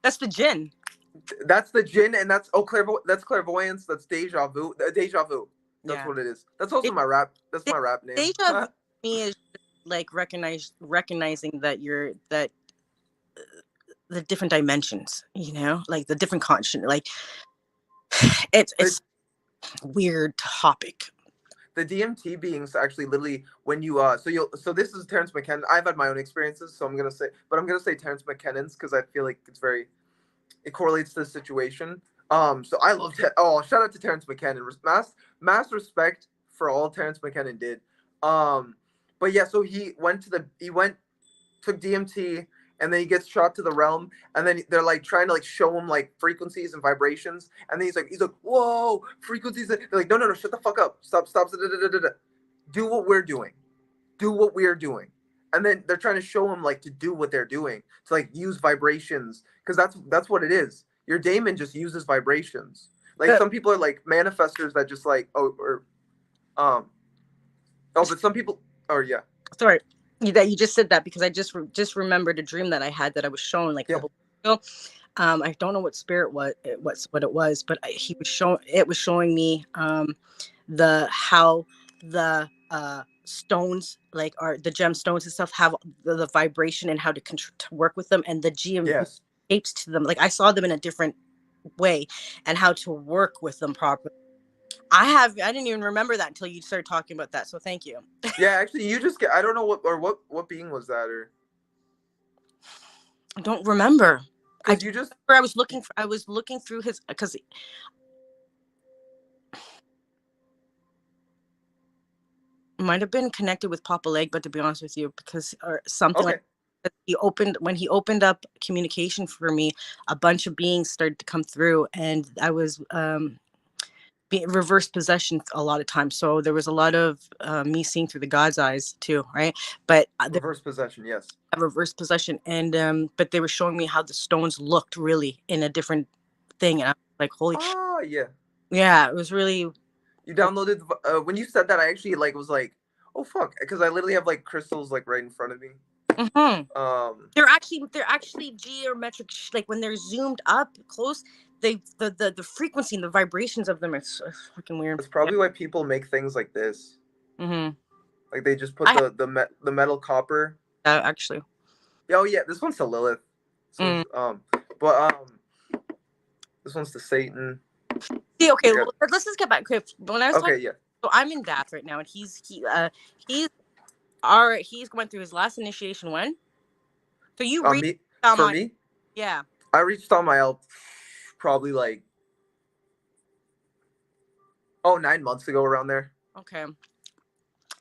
that's the gin. that's the gin, and that's that's clairvoyance, that's deja vu, deja vu. That's Yeah, what it is. That's also it, my rap. That's de- my rap name. deja vu to me is like recognizing that the different dimensions, you know, like the different conscience, like it's It's weird topic. the DMT beings actually literally when you so this is Terrence McKenna. I've had my own experiences, so I'm gonna say Terrence McKennan's because I feel like it's very it correlates to the situation. So I love shout out to Terrence McKenna. Mass respect for all Terrence McKenna did. Um, but yeah, so he went took DMT and then he gets shot to the realm and then they're like trying to like show him like frequencies and vibrations and then he's like whoa frequencies. They're like no shut the fuck up stop do what we're doing do what we're doing and then they're trying to show him like to do what they're doing to like use vibrations because that's what it is. Your daemon just uses vibrations. Like The, some people are like manifestors that just like um but some people yeah sorry that you just said that because I just remembered a dream that I had that I was shown like a yeah couple weeks ago. I don't know what spirit what it was, but he was showing it was showing me the how the stones like are the gemstones and stuff have the vibration and how to work with them and the geometry yes shapes to them. Like I saw them in a different way and how to work with them properly. I didn't even remember that until you started talking about that. So thank you. Yeah, actually, you just get. I don't know what being was that, or I don't remember. because you just. I was looking through his, because it might have been connected with Papa Leg, but to be honest with you, because or something Okay. like that, when he opened up communication for me, a bunch of beings started to come through, and I was reverse possession a lot of times. So there was a lot of me seeing through the God's eyes too, right? But Reverse possession, yes. reverse possession, and but they were showing me how the stones looked really in a different thing, and I was like, holy, Oh yeah. yeah, it was really. You downloaded when you said that. I actually like was like, oh fuck, because I literally have like crystals like right in front of me. Mm-hmm. Um, They're actually geometric. Like when they're zoomed up close, the frequency and the vibrations of them are so fucking weird. that's probably why people make things like this. Mm-hmm. Like they just put I have the metal copper. that actually. Oh yeah, this one's to Lilith. This Mm. one's but this one's to Satan. See, okay, Yeah. let's just get back. Okay, when I was talking, Okay, yeah. so I'm in Bath right now, and he's going through his last initiation. When? So you read Me for my, me, yeah. I reached on my elf probably like 9 months ago around there. Okay.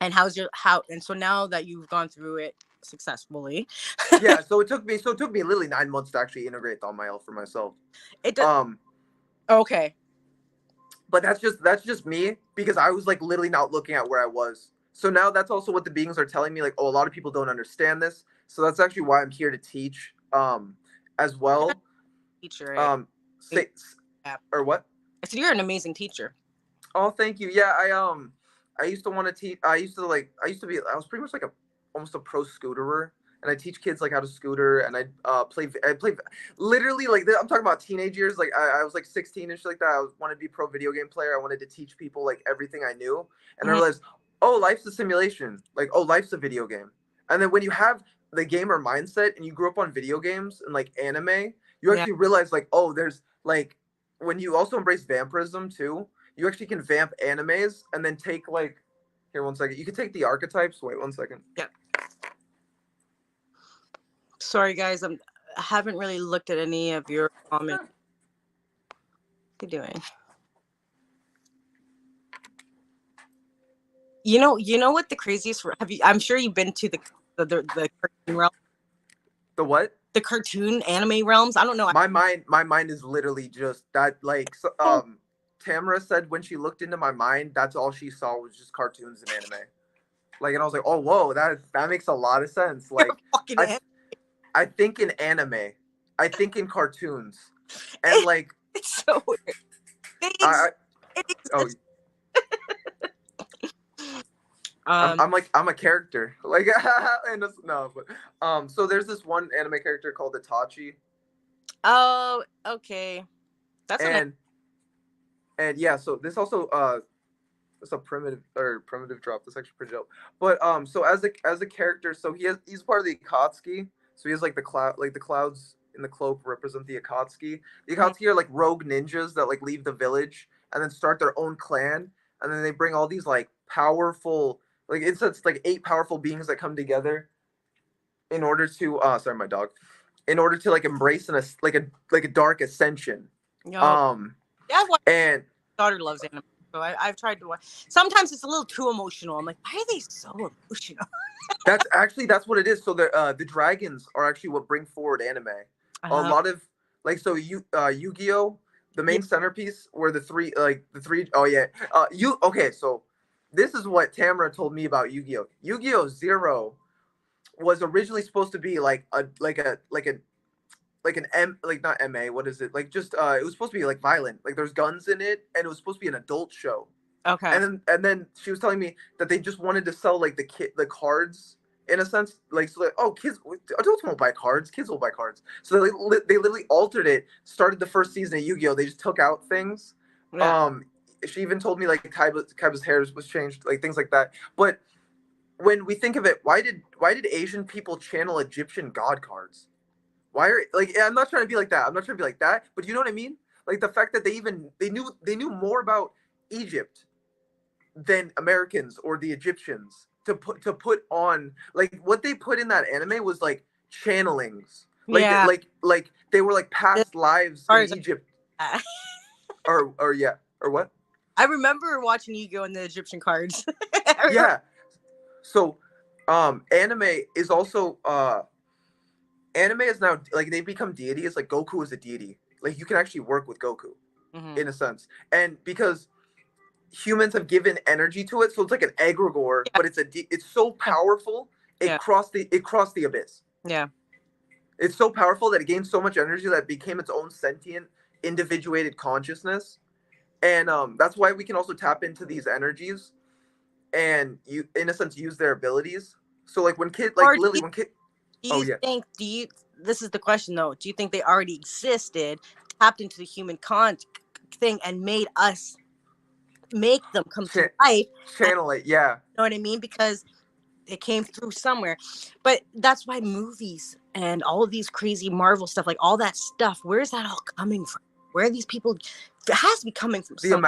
And and so now that you've gone through it successfully, Yeah, so it took me literally 9 months to actually integrate on my elf for myself. it does. Okay. But that's just me because I was like literally not looking at where I was. So now that's also what the beings are telling me. Like, oh, a lot of people don't understand this. So that's actually why I'm here to teach. As You're a well. teacher, eh? Say Yeah. or what? I said you're an amazing teacher. Oh, thank you. Yeah, I used to want to teach. I was pretty much like almost a pro scooterer, and I teach kids like how to scooter, and I play literally like I'm talking about teenage years. Like I was like 16 and shit like that. Wanted to be a pro video game player. I wanted to teach people like everything I knew, and I Mhm. realized, oh, life's a simulation. Like, oh, life's a video game. And then when you have the gamer mindset and you grew up on video games and like anime, you Yeah. actually realize like, oh, there's like when you also embrace vampirism too, you actually can vamp animes and then take like here 1 second. You can take the archetypes. Wait 1 second. Yeah. Sorry, guys. I haven't really looked at any of your comments. What are you doing? You know what the craziest? Have you? I'm sure you've been to the cartoon realm, The what? the cartoon anime realms. I don't know. My mind is literally just that. Like Tamara said when she looked into my mind, that's all she saw was just cartoons and anime. Like, and I was like, oh, whoa, that makes a lot of sense. Like, I I think in anime, I think in cartoons, and like It's so weird. I It oh exists. Um. I'm a character like and no but so there's this one anime character called Itachi Oh, okay. That's a nice. and yeah so this also it's a primitive drop. That's actually pretty dope. But so as a character, so he's part of the Akatsuki. So he has like the clouds in the cloak represent the Akatsuki. The Akatsuki are like rogue ninjas that like leave the village and then start their own clan, and then they bring all these like powerful it's like 8 powerful beings that come together in order to sorry my dog in order to like embrace like a dark ascension. No. Um Yeah, and daughter loves anime, so I've tried to watch. Sometimes it's a little too emotional. I'm like, why are they so emotional? that's what it is. So the dragons are actually what bring forward anime. A lot of like so Yu-Gi-Oh, the Yeah. main centerpiece were the three oh yeah. You okay, so this is what Tamara told me about Yu-Gi-Oh. Yu-Gi-Oh! Zero was originally supposed to be like an M like not MA, what is it? Like just it was supposed to be like violent. Like there's guns in it and it was supposed to be an adult show. Okay. And then she was telling me that they just wanted to sell like the cards in a sense, like so like oh kids adults won't buy cards, kids will buy cards. So they literally altered it. Started the first season of Yu-Gi-Oh. They just took out things. Yeah. She even told me like Kaiba's hair was changed, like things like that. But when we think of it, why did Asian people channel Egyptian god cards? Why are like I'm not trying to be like that. I'm not trying to be like that, but you know what I mean? Like the fact that they knew more about Egypt than Americans or the Egyptians to put on, like, what they put in that anime was like channelings, like Yeah. like they were like The past lives in cards. Egypt, or yeah, or what? I remember watching Yu-Gi-Oh! In the Egyptian cards. Yeah. So anime is also anime is now like they become deities. Like Goku is a deity. Like you can actually work with Goku in a sense, and because humans have given energy to it, so it's like an egregore, Yeah. but it's so powerful Yeah. it crossed the abyss. Yeah. It's so powerful that it gained so much energy that it became its own sentient, individuated consciousness, and that's why we can also tap into these energies and you, in a sense, use their abilities. So like when kid, like Or Lily, when kid, do oh you yeah, think? Do you? This is the question though. Do you think they already existed, tapped into the human thing, and made us make them come to Cha- life? And, channel it, yeah. you know what I mean? Because it came through somewhere. But that's why movies and all of these crazy Marvel stuff, like all that stuff, where is that all coming from? Where are these people? It has to be coming from The some.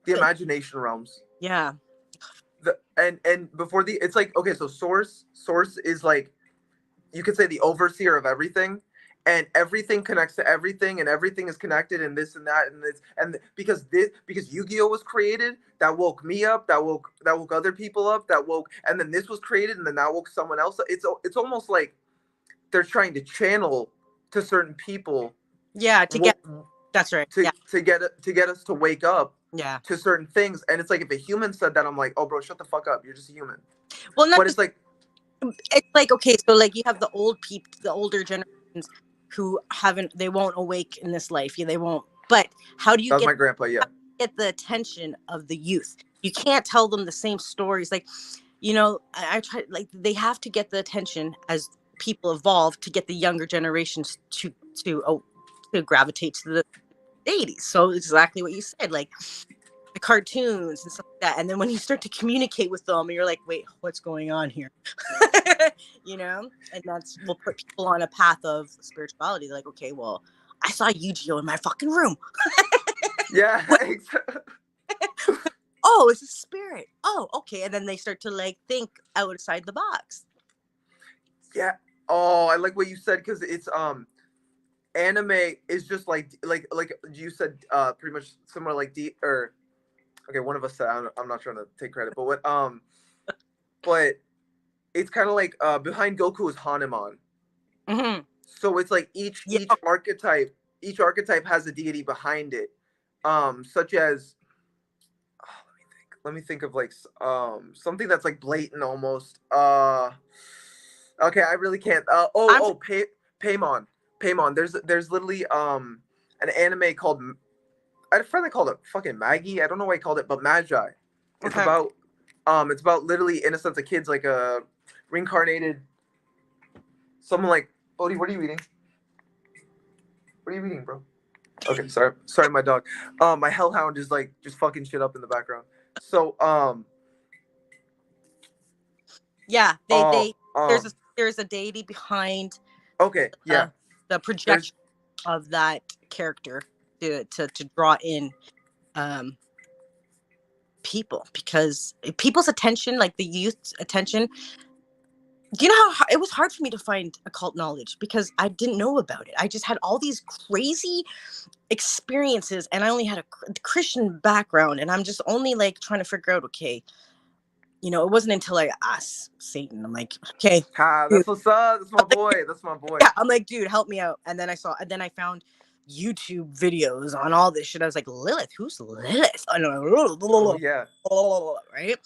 the imagination realms. Yeah. And before the, it's like, okay, so source is like, you could say the overseer of everything, and everything connects to everything, and everything is connected, and this and that and this, and because Yu-Gi-Oh was created, that woke me up, that woke other people up, that woke, and then this was created, and then that woke someone else up. It's almost like they're trying to channel to certain people Yeah. To get. what That's right. Yeah. to get us to wake up Yeah. to certain things. And it's like, if a human said that, I'm like, oh bro, shut the fuck up, you're just a human. Well, not But just. it's like, It's like, okay, so like you have the old people, the older generations who haven't, they won't awake in this life. Yeah, they won't. But how do you that was my grandpa, yeah. get the attention of the youth? You can't tell them the same stories. Like, you know, I try, like they have to get the attention as people evolve to get the younger generations to gravitate to the deities. So exactly what you said, like the cartoons and stuff like that. And then when you start to communicate with them, you're like, wait, what's going on here? You know? And that's will put people on a path of spirituality. Like, okay, well, I saw Yu-Gi-Oh in my fucking room. Yeah. Oh, it's a spirit. Oh, okay. And then they start to like think outside the box. Yeah. Oh, I like what you said, because it's anime is just like you said, pretty much similar, like or okay, one of us said, I'm not trying to take credit, but what but it's kind of like behind Goku is Hanuman. Mm-hmm. So it's like Yeah. each archetype has a deity behind it, such as, let me think of like something that's like blatant almost. Okay, I really can't. Paimon. Paimon. There's literally an anime called, I finally called it fucking Maggie. I don't know why I called it, but Magi. It's Okay. about literally, in a sense, a kid's like a reincarnated someone like Odie. What are you eating? What are you eating, bro? Okay, sorry, my dog. My hellhound is like just fucking shit up in the background. So Yeah. oh There's a deity behind okay, yeah. the projection of that character to draw in people, because people's attention, like the youth's attention, you know how it was hard for me to find occult knowledge because I didn't know about it. I just had all these crazy experiences and I only had a Christian background, and I'm just only like trying to figure out, okay, you know, it wasn't until I asked Satan, I'm like, okay, dude, That's what's up. That's my boy. That's my boy. yeah, I'm like, dude, help me out. And then I found YouTube videos on all this shit. I was like, Lilith, who's Lilith? I don't know. Oh yeah. Right?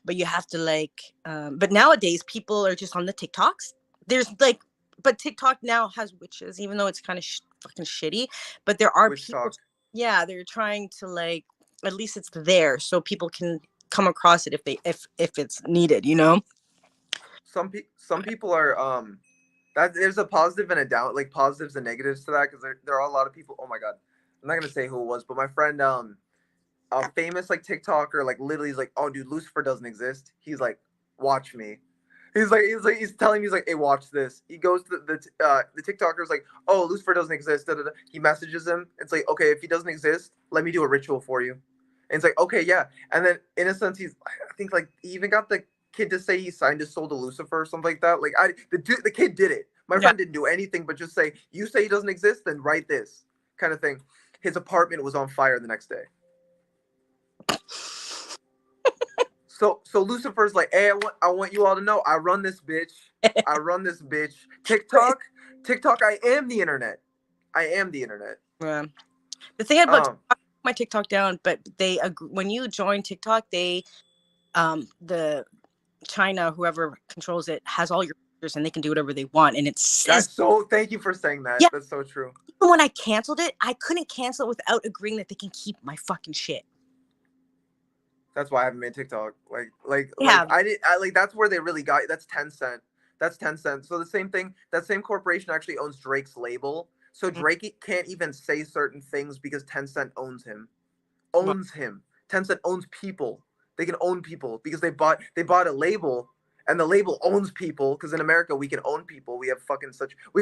But you have to like, but nowadays people are just on the TikToks. There's like, but TikTok now has witches, even though it's kind of fucking shitty. But there are Witch people, talk. yeah, they're trying to like, at least it's there so people can come across it if it's needed, you know? Some people are that there's a positive and a down, like positives and negatives to that, because there are a lot of people. Oh my god, I'm not gonna say who it was, but my friend a famous like TikToker, like literally is like, oh dude, Lucifer doesn't exist. He's like, watch me. He's telling me, he's like, hey, watch this. He goes to the TikToker's like, oh, Lucifer doesn't exist. Da, da, da. He messages him. It's like, okay, if he doesn't exist, let me do a ritual for you. And it's like, okay, yeah. And then in a sense, I think like he even got the kid to say he signed his soul to Lucifer or something like that. Like the kid did it. My Yeah. friend didn't do anything but just say, you say he doesn't exist, then write this kind of thing. His apartment was on fire the next day. So Lucifer's like, hey, I want you all to know, I run this bitch. I run this bitch. TikTok, I am the internet. I am the internet. Yeah. The thing about my TikTok down, but they when you join TikTok, they the China, whoever controls it, has all your pictures and they can do whatever they want. And it says, that's so, thank you for saying that. Yeah. That's so true. Even when I canceled it, I couldn't cancel it without agreeing that they can keep my fucking shit. That's why I haven't made TikTok. Like that's where they really got. That's Tencent. That's Tencent. So the same thing. That same corporation actually owns Drake's label. So Drake can't even say certain things because Tencent owns him. Owns him. Tencent owns people. They can own people because they bought a label, and the label owns people. Because in America we can own people. We have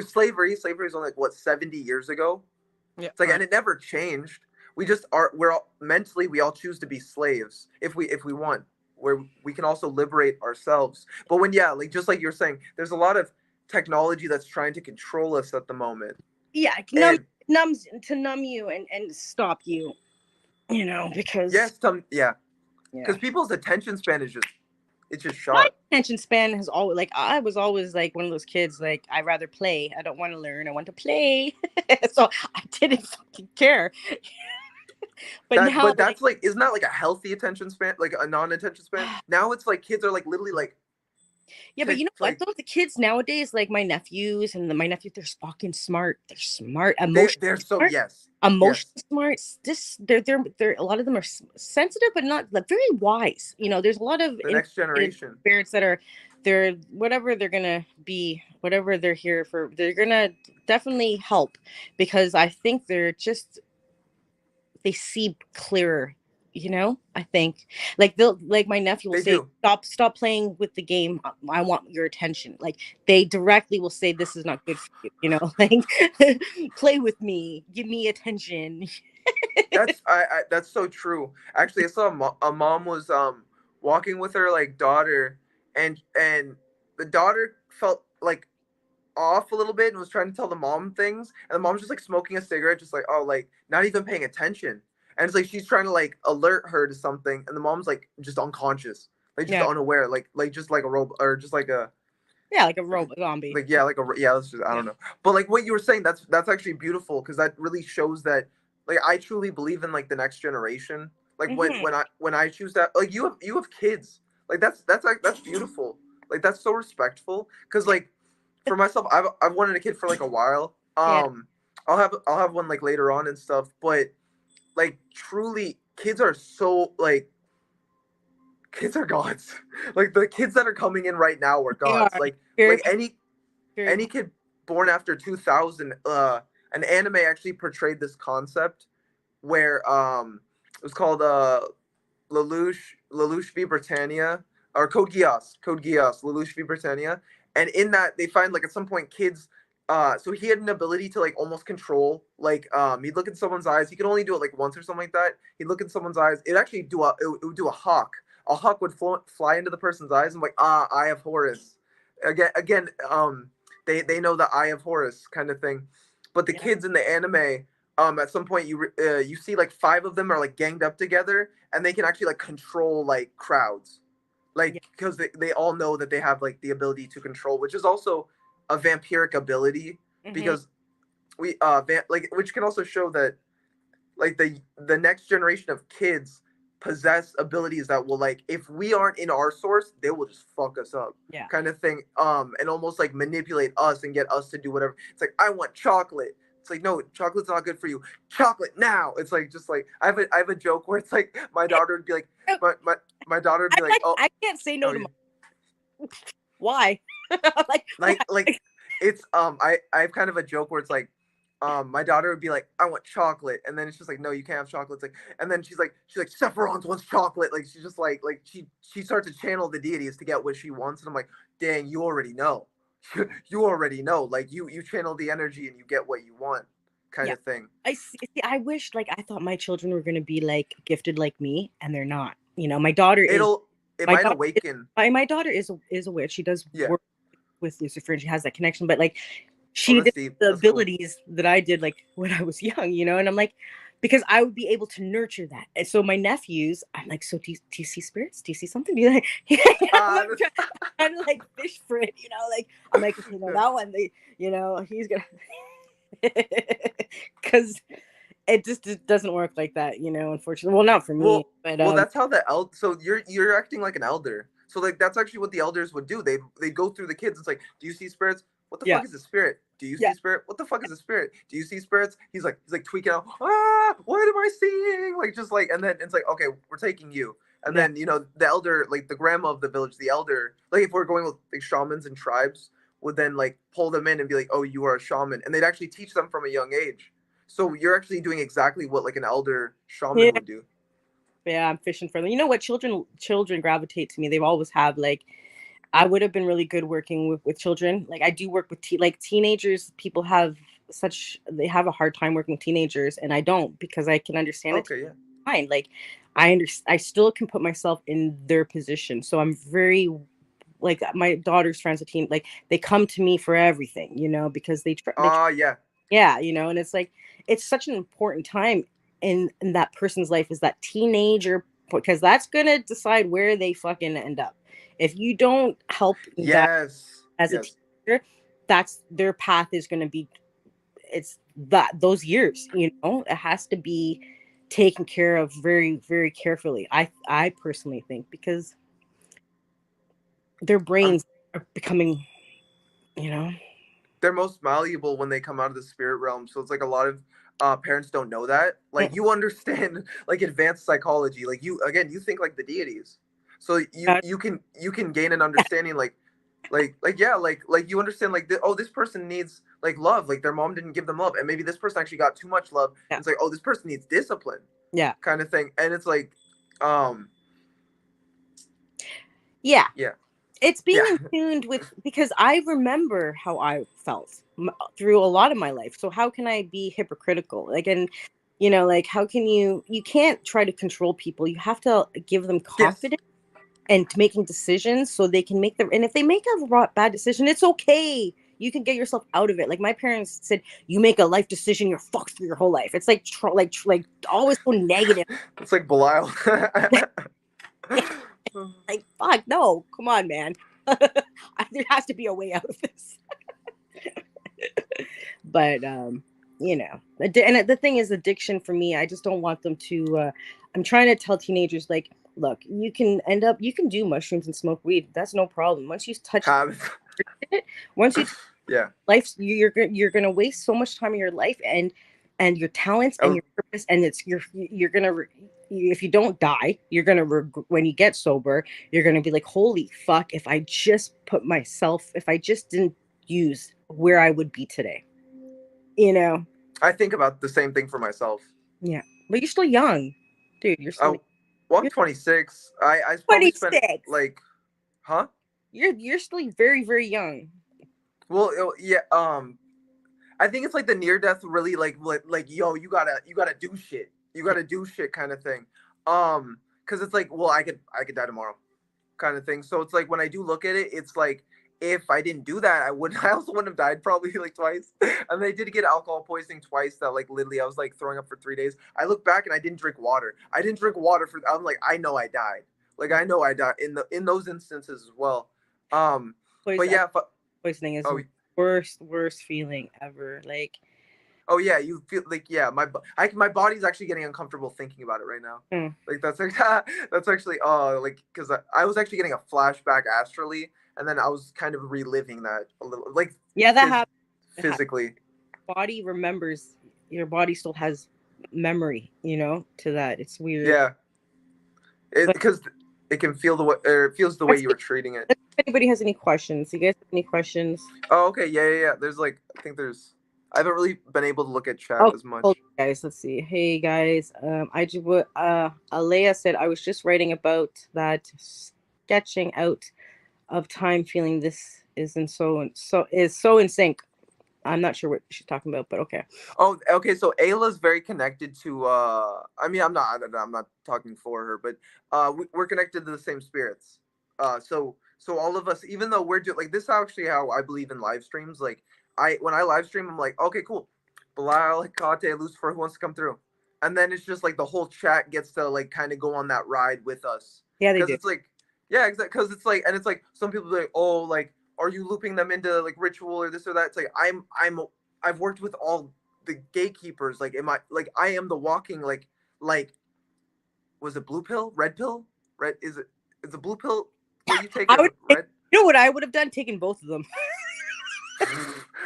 slavery. Slavery is only like what 70 years ago. Yeah. It's like, and it never changed. We're all mentally, we all choose to be slaves if we want, where we can also liberate ourselves. But when, yeah, like just like you're saying, there's a lot of technology that's trying to control us at the moment. Yeah, to numb you and stop you, because because people's attention span is just shot. My attention span has always, like, I was always like one of those kids, like, I rather play. I don't want to learn. I want to play. So I didn't fucking care. But that's like, isn't that like a healthy attention span, like a non-attention span? Now it's like kids are like literally like. Yeah, but you know what? Though the kids nowadays, like my nephews and my nephew, they're fucking smart. They're smart, they're so smart. Yes, emotionally smart. They're a lot of them are sensitive, but not like very wise. There's a lot of the next generation spirits that they're whatever they're gonna be, whatever they're here for. They're gonna definitely help because I think they see clearer. I think like my nephew will say, stop playing with the game. I want your attention. Like they directly will say, this is not good for you. Like play with me, give me attention. That's so true. Actually, I saw a mom was walking with her like daughter, and the daughter felt like off a little bit and was trying to tell the mom things, and the mom's just like smoking a cigarette, just like, oh, like not even paying attention. And it's like she's trying to like alert her to something, and the mom's like just unconscious, like just unaware, like just like a robot, or just like a like a robot zombie. Like that's just, I don't know. But like what you were saying, that's actually beautiful because that really shows that like I truly believe in like the next generation. Like when I choose that, like you have kids, like that's beautiful. Like that's so respectful because like for myself, I've wanted a kid for like a while. I'll have one like later on and stuff, but like truly kids are so like kids are gods. Like the kids that are coming in right now are gods. Like any kid born after 2000, an anime actually portrayed this concept where it was called Lelouch v Britannia, or Code Geass, Lelouch v Britannia. And in that they find like at some point kids so he had an ability to like almost control, like he'd look in someone's eyes. He could only do it like once or something like that. He'd look in someone's eyes. It actually it would do a hawk. A hawk would fly into the person's eyes and like, Eye of Horus. Again, they know the Eye of Horus kind of thing. But the kids in the anime, at some point you see like 5 of them are like ganged up together, and they can actually like control like crowds, like because they all know that they have like the ability to control, which is also a vampiric ability, because we which can also show that like the next generation of kids possess abilities that will, like, if we aren't in our source, they will just fuck us up, kind of thing, and almost like manipulate us and get us to do whatever. It's like, I want chocolate. It's like, no, chocolate's not good for you. Chocolate now. It's like, just like I have a joke where it's like my daughter would be like, my daughter would be like, oh, I can't say no to why? like it's I have kind of a joke where it's like my daughter would be like, I want chocolate, and then it's just like, no, you can't have chocolate. It's like, and then she's like Sephiroth wants chocolate. Like she's just like she starts to channel the deities to get what she wants, and I'm like, dang, you already know. You already know. Like you channel the energy and you get what you want. kind Yeah. of thing. I see, I wish, like, I thought my children were gonna be like gifted like me, and they're not. You know, my daughter is It my might daughter is, awaken. my daughter is a witch. She does Yeah. work with Lucifer, and she has that connection. But like, Oh, she that's did deep. the That's cool. abilities that I did like when I was young, you know. And I'm like, because I would be able to nurture that. And so my nephews, I'm like, so do you see spirits? Do you see something? Do you like? I'm That's, trying to like fish for it, you know. Like I'm like, okay, no, yeah. that one, you know, he's gonna, because it just doesn't work like that, you know. Unfortunately, well, not for me, but Well, that's how so you're acting like an elder. So like that's actually what the elders would do. They go through the kids. It's like, do you see spirits? What the yeah, fuck is a spirit? Do you yeah, see spirit? What the fuck is a spirit? Do you see spirits? He's like tweaking out. Ah, what am I seeing? Like just like, and then it's like, okay, we're taking you. And yeah, then the elder, like the grandma of the village, the elder, like if we're going with like shamans and tribes, would then like pull them in and be like, oh, you are a shaman, and they'd actually teach them from a young age. So you're actually doing exactly what like an elder yeah. shaman would do. Yeah, I'm fishing for them. You know what? Children gravitate to me. They've always have. Like, I would have been really good working with children. Like, I do work with like teenagers. People have they have a hard time working with teenagers, and I don't, because I can understand it Okay, yeah. fine. Like, I still can put myself in their position. So I'm very, like, my daughter's friends with teen, like they come to me for everything, you know, because Yeah. yeah, you know. And it's like, it's such an important time in that person's life, is that teenager, because that's gonna decide where they fucking end up. If you don't help that Yes. as a Yes. teenager, that's their path is gonna be, it's that those years, you know, it has to be taken care of very, very carefully. I personally think, because their I'm brains are becoming, you know. they're most malleable when they come out of the spirit realm. So it's like a lot of parents don't know that. Like Mm, you understand like advanced psychology. Like you think like the deities. So uh, you can gain an understanding like yeah like you understand like oh, this person needs like love, like their mom didn't give them love, and maybe this person actually got too much love, yeah, and it's like, oh, this person needs discipline, yeah, kind of thing. And it's like um yeah. yeah. It's being Yeah. in tuned with, because I remember how I felt through a lot of my life. So how can I be hypocritical? Like, and you know, like, how can you can't try to control people. You have to give them Yes. confidence and making decisions, so they can make them. And if they make a bad decision, it's okay. You can get yourself out of it. Like my parents said, you make a life decision, you're fucked for your whole life. It's like like always so negative. It's like Belial. Like, fuck, no, come on, man. There has to be a way out of this. But you know, and the thing is, addiction for me, I just don't want them to. I'm trying to tell teenagers, like, look, you can do mushrooms and smoke weed. That's no problem. Once you touch Habits. it, once you Yeah. life, you're gonna waste so much time in your life, and your talents I and was your purpose, and you're gonna if you don't die, you're gonna when you get sober, you're gonna be like, holy fuck, if I just didn't use, where I would be today, you know. I think about the same thing for myself. Yeah, but you're still young, dude. Oh, well, I'm You're 26. I probably spent 26. like, huh? You're still very, very young. Well, yeah. I think it's like the near death really like yo, you gotta do shit. You Yeah, gotta do shit kind of thing. Because it's like, well, I could die tomorrow, kind of thing. So it's like when I do look at it, it's like if I didn't do that, I would I also wouldn't have died probably like twice. And I did get alcohol poisoning twice. That like literally I was like throwing up for 3 days. I look back and I didn't drink water. I didn't drink water for. I'm like, I know I died. Like I know I died in those instances as well. Um, but poison, yeah. poisoning is Oh, the worst feeling ever. Like, oh yeah, you feel like yeah, my body's actually getting uncomfortable thinking about it right now. mm, Like that's like that's actually like because I was actually getting a flashback astrally, and then I was kind of reliving that a little like yeah, that phys- happens. physically. Body remembers. Your body still has memory, you know, to that. It's weird. Yeah, it But because it can feel the way or it feels the way let's you see were treating it. if anybody has any questions. You guys have any questions? Oh, okay, yeah. There's like I think there's I haven't really been able to look at chat Oh, as much. hold on, guys. Let's see. Hey guys, I just Alea said, I was just writing about that, sketching out of time, feeling this isn't so is so in sync. I'm not sure what she's talking about, but okay. Oh, okay. So Ayla's very connected to. I mean, I'm not talking for her, but we're connected to the same spirits. So all of us, even though we're like this, is actually how I believe in live streams. Like when I live stream, I'm like, okay, cool. Bilal, Kate, Lucifer, who wants to come through? And then it's just like the whole chat gets to like kind of go on that ride with us. Yeah, they Because do. it's like, yeah, exactly. Because it's like, and it's like some people be like, oh, like, are you looping them into like ritual or this or that? It's like I've worked with all the gatekeepers. Like, I am the walking like was it blue pill, red pill, red is the blue pill what you take I or would, red? you know what I would have done? Taken both of them.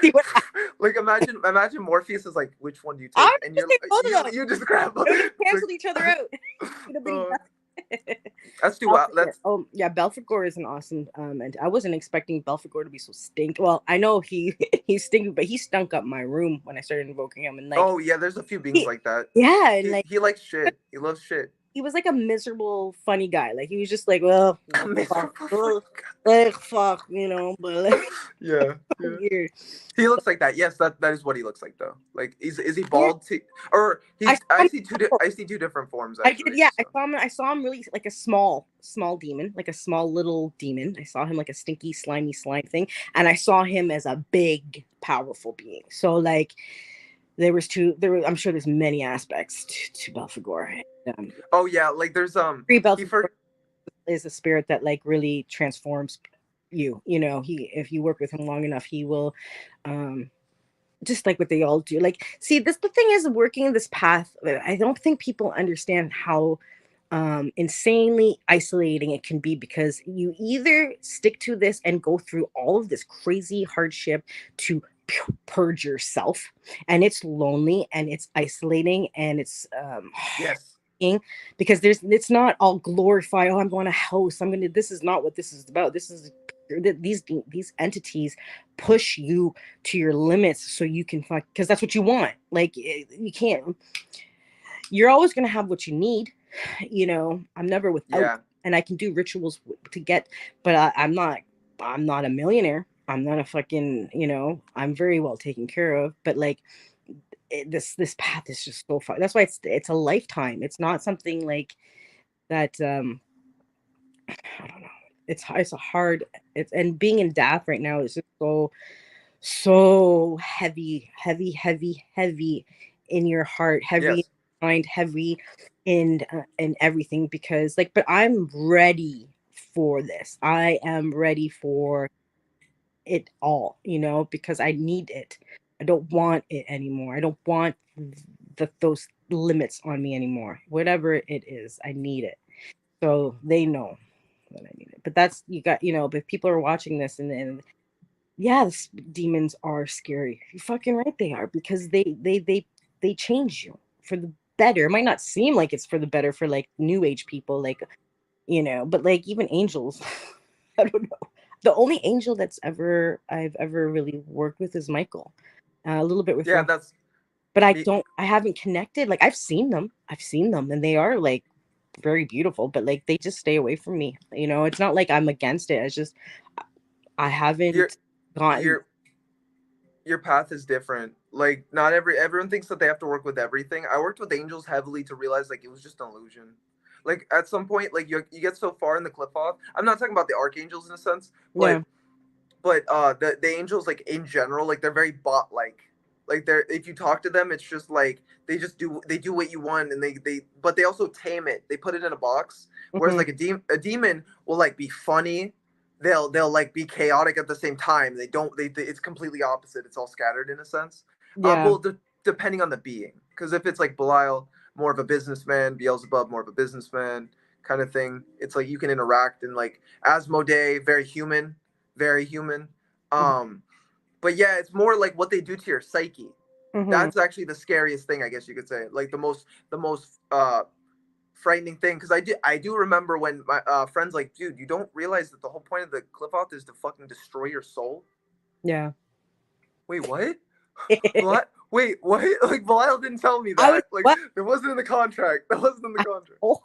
See what Like imagine Morpheus is like, which one do you I take? would And just take both of them. you just grab They would have it's canceled like, each other out. Would have been that's too wild. Belphegor. Oh yeah, Belphegor is an awesome. And I wasn't expecting Belphegor to be so stink. Well, I know he's stinky, but he stunk up my room when I started invoking him, and like, oh yeah, there's a few beings like that. yeah, and like He likes shit. He loves shit. he was like a miserable, funny guy. Like he was just like, well, fuck, fuck, you know, but like, yeah. weird. He looks like that. Yes, that is what he looks like though. Like, is he Yeah. bald? Or I I saw see two different forms I actually. did, yeah. So. I saw him really like a small demon, like a small little demon. I saw him like a stinky, slimy slime thing, and I saw him as a big, powerful being. So like, I'm sure there's many aspects to Belphegor. Oh yeah, like there's Free Belphegor is a spirit that like really transforms you. You know, if you work with him long enough, he will, just like what they all do. Like, see, the thing is, working this path, I don't think people understand how insanely isolating it can be, because you either stick to this and go through all of this crazy hardship to purge yourself, and it's lonely and it's isolating and it's yes, because it's not all glorified. Oh, I'm going to house. This is not what this is about. This is these entities push you to your limits so you can fuck, because that's what you want. Like, you can't. You're always going to have what you need. You know, I'm never without. yeah. And I can do rituals to get, but I'm not a millionaire. I'm not a fucking, you know, I'm very well taken care of, but like, this path is just so far. That's why it's a lifetime. It's not something like that. I don't know. It's a hard. And being in DAF right now is just so heavy, heavy, heavy, heavy in your heart, heavy in Yes. your mind, heavy in everything, because like, but I'm ready for this. I am ready for it all, you know, because I need it. I don't want it anymore. I don't want those limits on me anymore. Whatever it is, I need it. So they know that I need it. But that's, you got, you know, but people are watching this, and yes, demons are scary. You're fucking right, they are, because they change you for the better. It might not seem like it's for the better for like new age people, like, you know, but like even angels, I don't know. The only angel I've ever really worked with is Michael. A little bit with Yeah, Rohan, that's but me. I haven't connected. Like, I've seen them, and they are like very beautiful, but like they just stay away from me. You know, it's not like I'm against it. It's just I Your haven't gotten. your your path is different. Like not everyone thinks that they have to work with everything. I worked with angels heavily to realize like it was just an illusion. Like at some point, like you get so far in the cliff off. I'm not talking about the archangels in a sense, Yeah. but the angels like in general, like they're very bot like they're, if you talk to them, it's just like they do what you want, and they but they also tame it, they put it in a box. Whereas Mm-hmm. like a demon will like be funny, they'll like be chaotic at the same time. They don't they it's completely opposite, it's all scattered in a sense. Yeah. Well, depending on the being, because if it's like Belial, more of a businessman, Beelzebub more of a businessman kind of thing, it's like you can interact, and like Asmodee, very human, very human. Mm-hmm. But yeah, it's more like what they do to your psyche. Mm-hmm. That's actually the scariest thing, I guess you could say. Like the most frightening thing, because I do remember when my friends like, dude, you don't realize that the whole point of the cliff off is to fucking destroy your soul. Yeah. Wait, what? What? Wait, what? Like Belial didn't tell me I was that. Like what? it wasn't in the contract. That wasn't in the contract. Oh.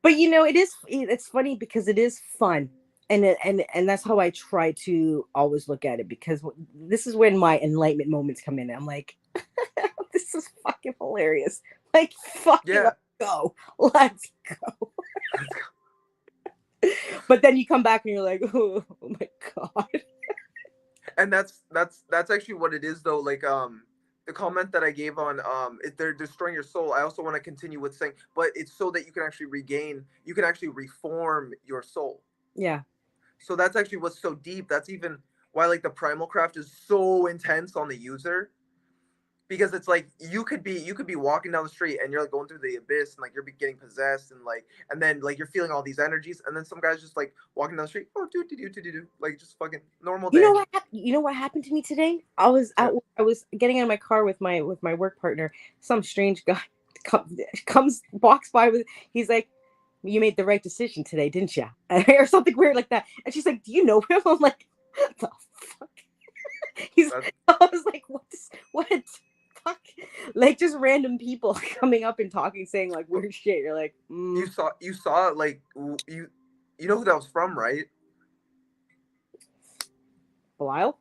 But you know, it's funny because it is fun. and that's how I try to always look at it, because this is when my enlightenment moments come in. I'm like, this is fucking hilarious. Like, fucking Yeah. let's go. But then you come back and you're like, oh my god. And that's actually what it is though. Like the comment that I gave on if they're destroying your soul, I also want to continue with saying, but it's so that you can actually regain, you can actually reform your soul. Yeah. So that's actually what's so deep. That's even why like the primal craft is so intense on the user, because it's like you could be walking down the street and you're like going through the abyss and like you're getting possessed and like, and then like you're feeling all these energies, and then some guy's just like walking down the street, oh do like just fucking normal You day. know what? You know what happened to me today? I was Yeah. out. I was getting in my car with my work partner. Some strange guy comes walks by with. He's like, "You made the right decision today, didn't you?" Or something weird like that. And she's like, "Do you know him?" I'm like, "What the fuck?" He's. That's, I was like, "What? What? Fuck!" Like just random people coming up and talking, saying like but weird shit. You're like, you saw like you know who that was from, right? Belial?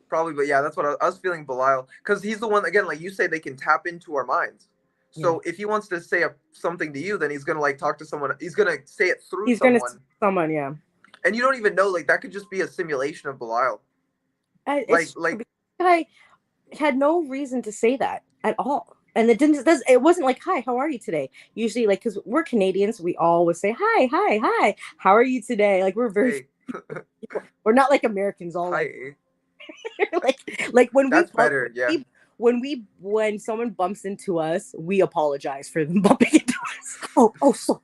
Probably, but yeah, that's what I was feeling, Belial, because he's the one, again, like you say, they can tap into our minds. Yeah. So if he wants to say something to you, then he's gonna like talk to someone. He's gonna say it through He's gonna someone, someone. Yeah. and you don't even know. Like that could just be a simulation of Belial. Like It's true. like I had no reason to say that at all. And it wasn't like, hi, how are you today? Usually, like, because we're Canadians, we always say, hi, hi, hi, how are you today? Like, we're very, hey, we're not like Americans, all hi, like, eh? like when That's better. Yeah, when someone bumps into us, we apologize for them bumping into us. Oh, so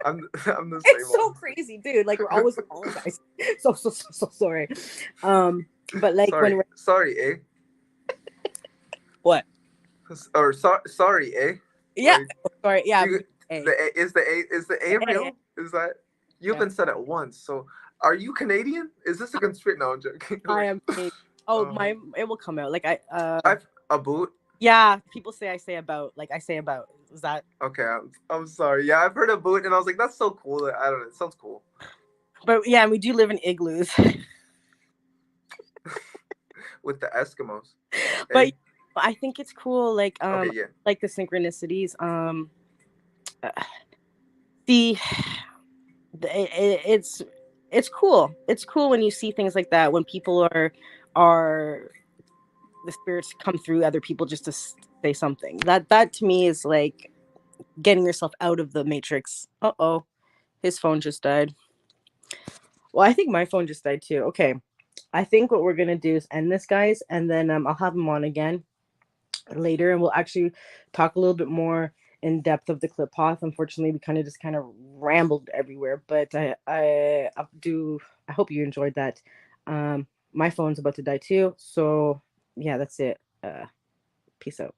I'm the same it's so one. crazy, dude. Like, we're always apologizing. So sorry. But like when Sorry, we're, sorry, eh? what? Or sorry, eh? Yeah, Like sorry. Yeah, you, A. is the A real? Is that you Yeah. haven't said it once? So are you Canadian? Is this a conspiracy? No, I'm joking. I Like, am. Oh, um, my, it will come out. Like I've a boot. yeah. People say I say about. Like I say about. Is that? Okay, I'm sorry. Yeah, I've heard a boot, and I was like, that's so cool. I don't know. It sounds cool. But yeah, we do live in igloos. With the Eskimos. But Hey, I think it's cool. okay, yeah. Like the synchronicities. Uh, the it's cool. It's cool when you see things like that. When people are the spirits come through other people just to say something. That to me is like getting yourself out of the matrix. Uh-oh. His phone just died. Well, I think my phone just died too. Okay. I think what we're gonna do is end this, guys, and then I'll have him on again later, and we'll actually talk a little bit more in depth of the clip path. Unfortunately, we kind of rambled everywhere, but I hope you enjoyed that. My phone's about to die too, so yeah, that's it. Peace out.